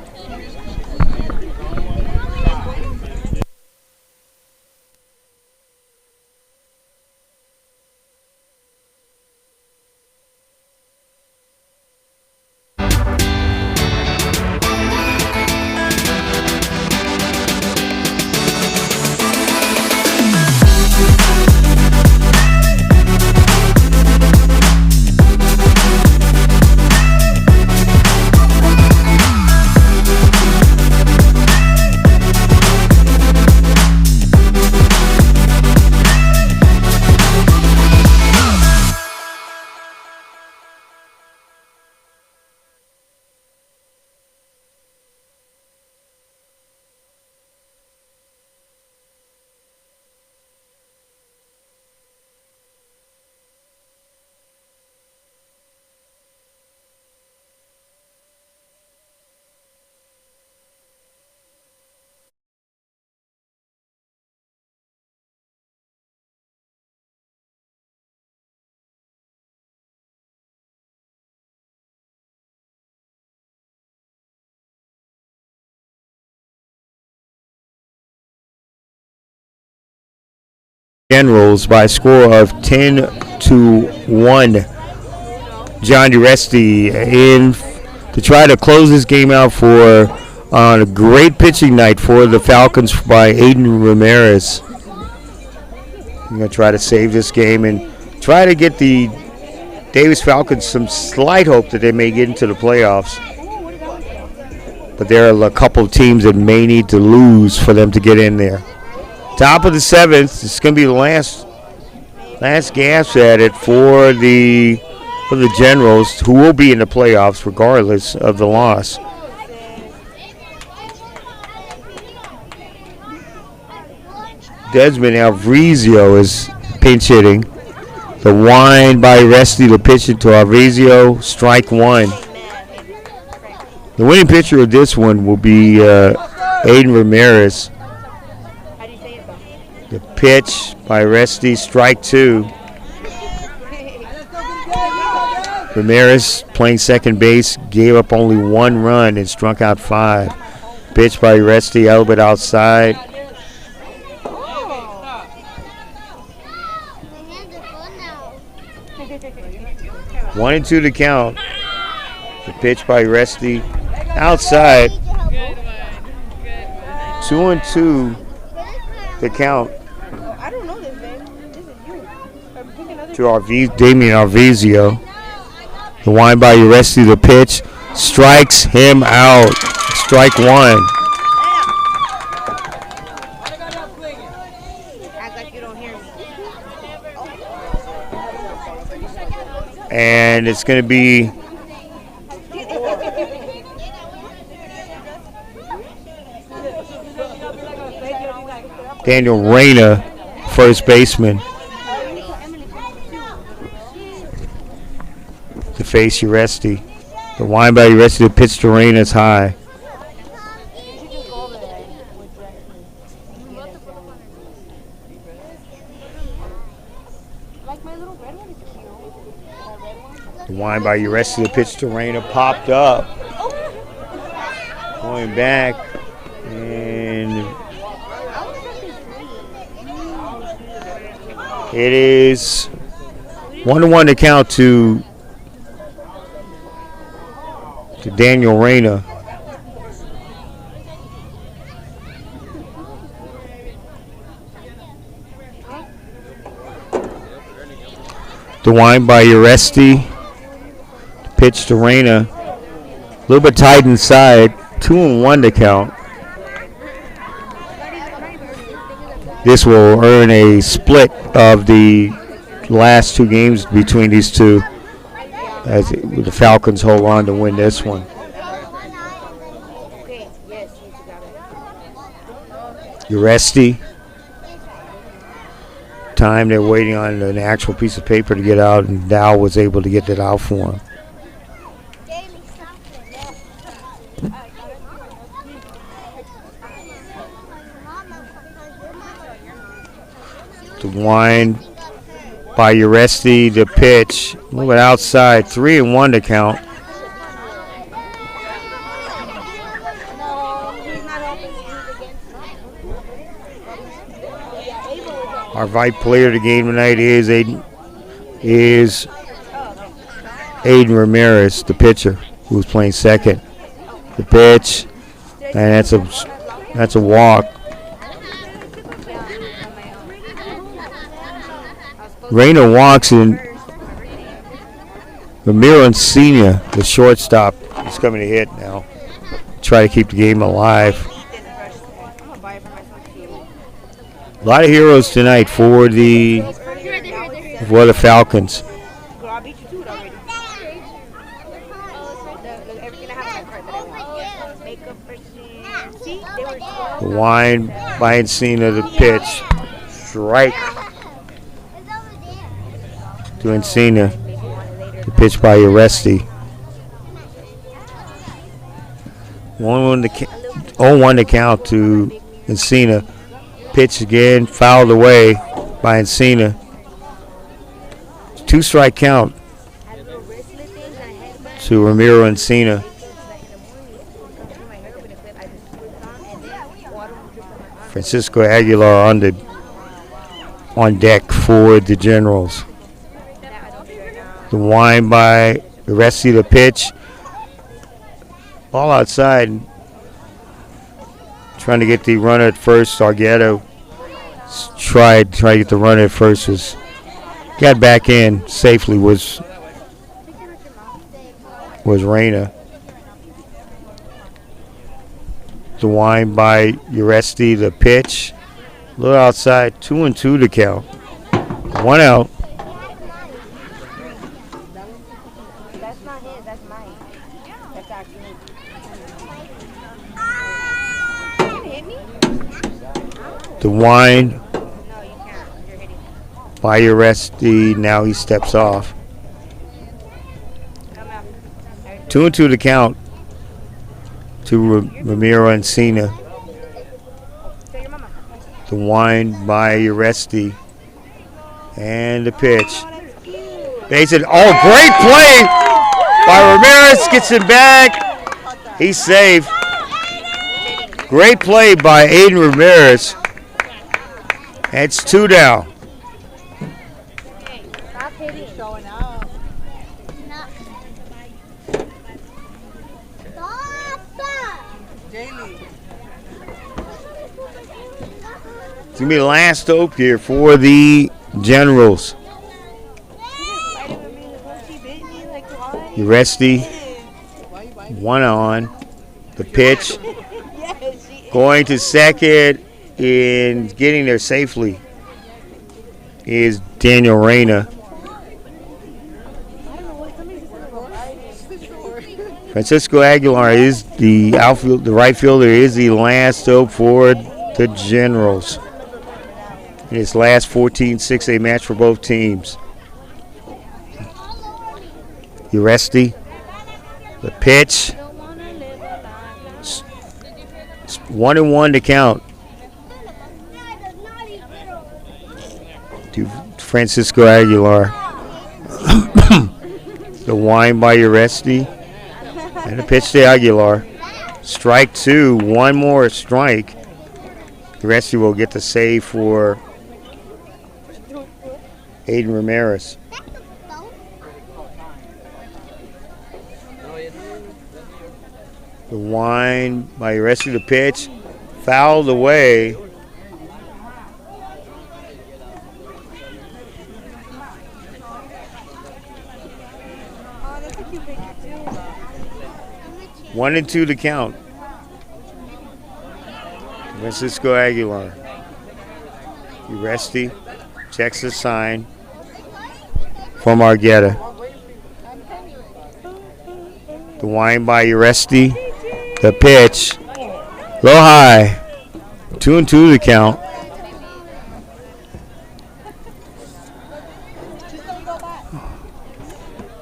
Generals by a score of 10-1. John DeResti in to try to close this game out for on a great pitching night for the Falcons by Aiden Ramirez. I'm going to try to save this game and try to get the Davis Falcons some slight hope that they may get into the playoffs. But there are a couple of teams that may need to lose for them to get in there. Top of the 7th. It's going to be the last gasp at it for the Generals, who will be in the playoffs regardless of the loss. Desmond Alvizio is pinch hitting. The wind by Resty to pitch it to Alvizio. Strike one. The winning pitcher of this one will be Aiden Ramirez. The pitch by Resty. Strike two. Ramirez playing second base, gave up only 1 run and struck out 5. Pitch by Resty, a little bit outside. 1-2 to count. The pitch by Resty, outside. 2-2 to count. I don't know this name. This is you. To Damian Alvizio. The wind by Uresti, the pitch, strikes him out. Strike one. Act like you don't hear me. And it's going to be Daniel Reyna, first baseman. To face Uresti. The wind by Uresti, the pitch to Reyna is high. The wind by Uresti, the pitch to Reyna popped up. Going back. And it is 1-1 to count to Daniel Reyna. The wind by Uresti. Pitch to Reyna. A little bit tight inside. 2-1 to count. This will earn a split of the last 2 games between these two, as the Falcons hold on to win this one. Uresti. Time they're waiting on an actual piece of paper to get out, and Dow was able to get that out for him. The wind by Uresti, the pitch, a little bit outside, 3-1 to count. Our Vype player of the game tonight is Aiden Ramirez, the pitcher, who's playing second. The pitch, and that's a walk. Reyna walks in. Ramiro Encina, the shortstop, is coming to hit now. Try to keep the game alive. A lot of heroes tonight for the Falcons. The wind by Encina, the pitch, strike to Encina. The pitch by Uresti. 0-1 to count to Encina. Pitch again, fouled away by Encina. 2-strike count to Ramiro Encina. Francisco Aguilar on the on deck for the Generals. The wind by the rest of the pitch. Ball outside. Trying to get the runner at first. Argueta tried to get the runner at first. Got back in safely was Reyna. The wind by Uresti, the pitch. A little outside, 2-2 to count. 1 out. That's not his, that's mine. That's actually hit me? The wind No, you can't. You're hitting. by Uresti. Now he steps off. Come out. 2-2 to count to Ramiro and Cena. Tell your mama. The wind by Uresti. And the pitch. Oh, that's cute. Basin. Oh, great play by Ramirez. Gets him back. He's safe. Great play by Aiden Ramirez. It's 2 down. Stop hitting. Showing up. Jaylee. It's going to be the last hope here for the Generals. Uresti, one on. The pitch. Going to second and getting there safely is Daniel Reyna. Francisco Aguilar is the outfield, the right fielder is the last hope for the Generals. In his last 14-6A match for both teams. Uresti, the pitch. 1-1 to count to Francisco Aguilar. The wind by Uresti and the pitch to Aguilar. Strike 2, one more strike. Uresti will get the save for Aiden Ramirez. The wind by Uresti, the pitch, fouled away. Oh, that's a cute picture too. 1-2 to count. Francisco Aguilar. Uresti checks the sign from Argueta. The wind by Uresti. The pitch. Low high. 2-2 to count.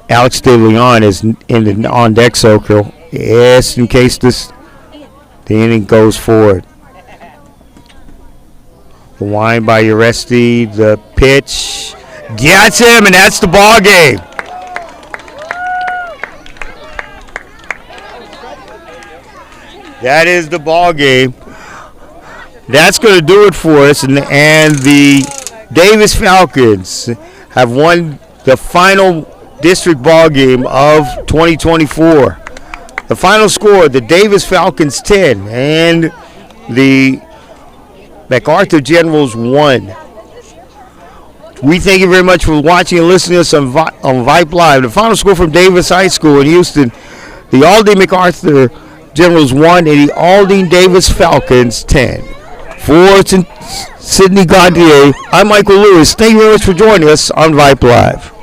Alex De Leon is in the on-deck circle. Yes, in case the inning goes forward. The wind by Uresti. The pitch. Gets him, and that's the ball game. That is the ball game. That's going to do it for us, and the Davis Falcons have won the final district ball game of 2024. The final score: the Davis Falcons 10 and the MacArthur Generals 1. We thank you very much for watching and listening to us on Vype Live. The final score from Davis High School in Houston: the Aldine MacArthur Generals 1 and the Aldine Davis Falcons 10. For Sidney Gaudier, I'm Michael Lewis. Thank you very much for joining us on Vype Live.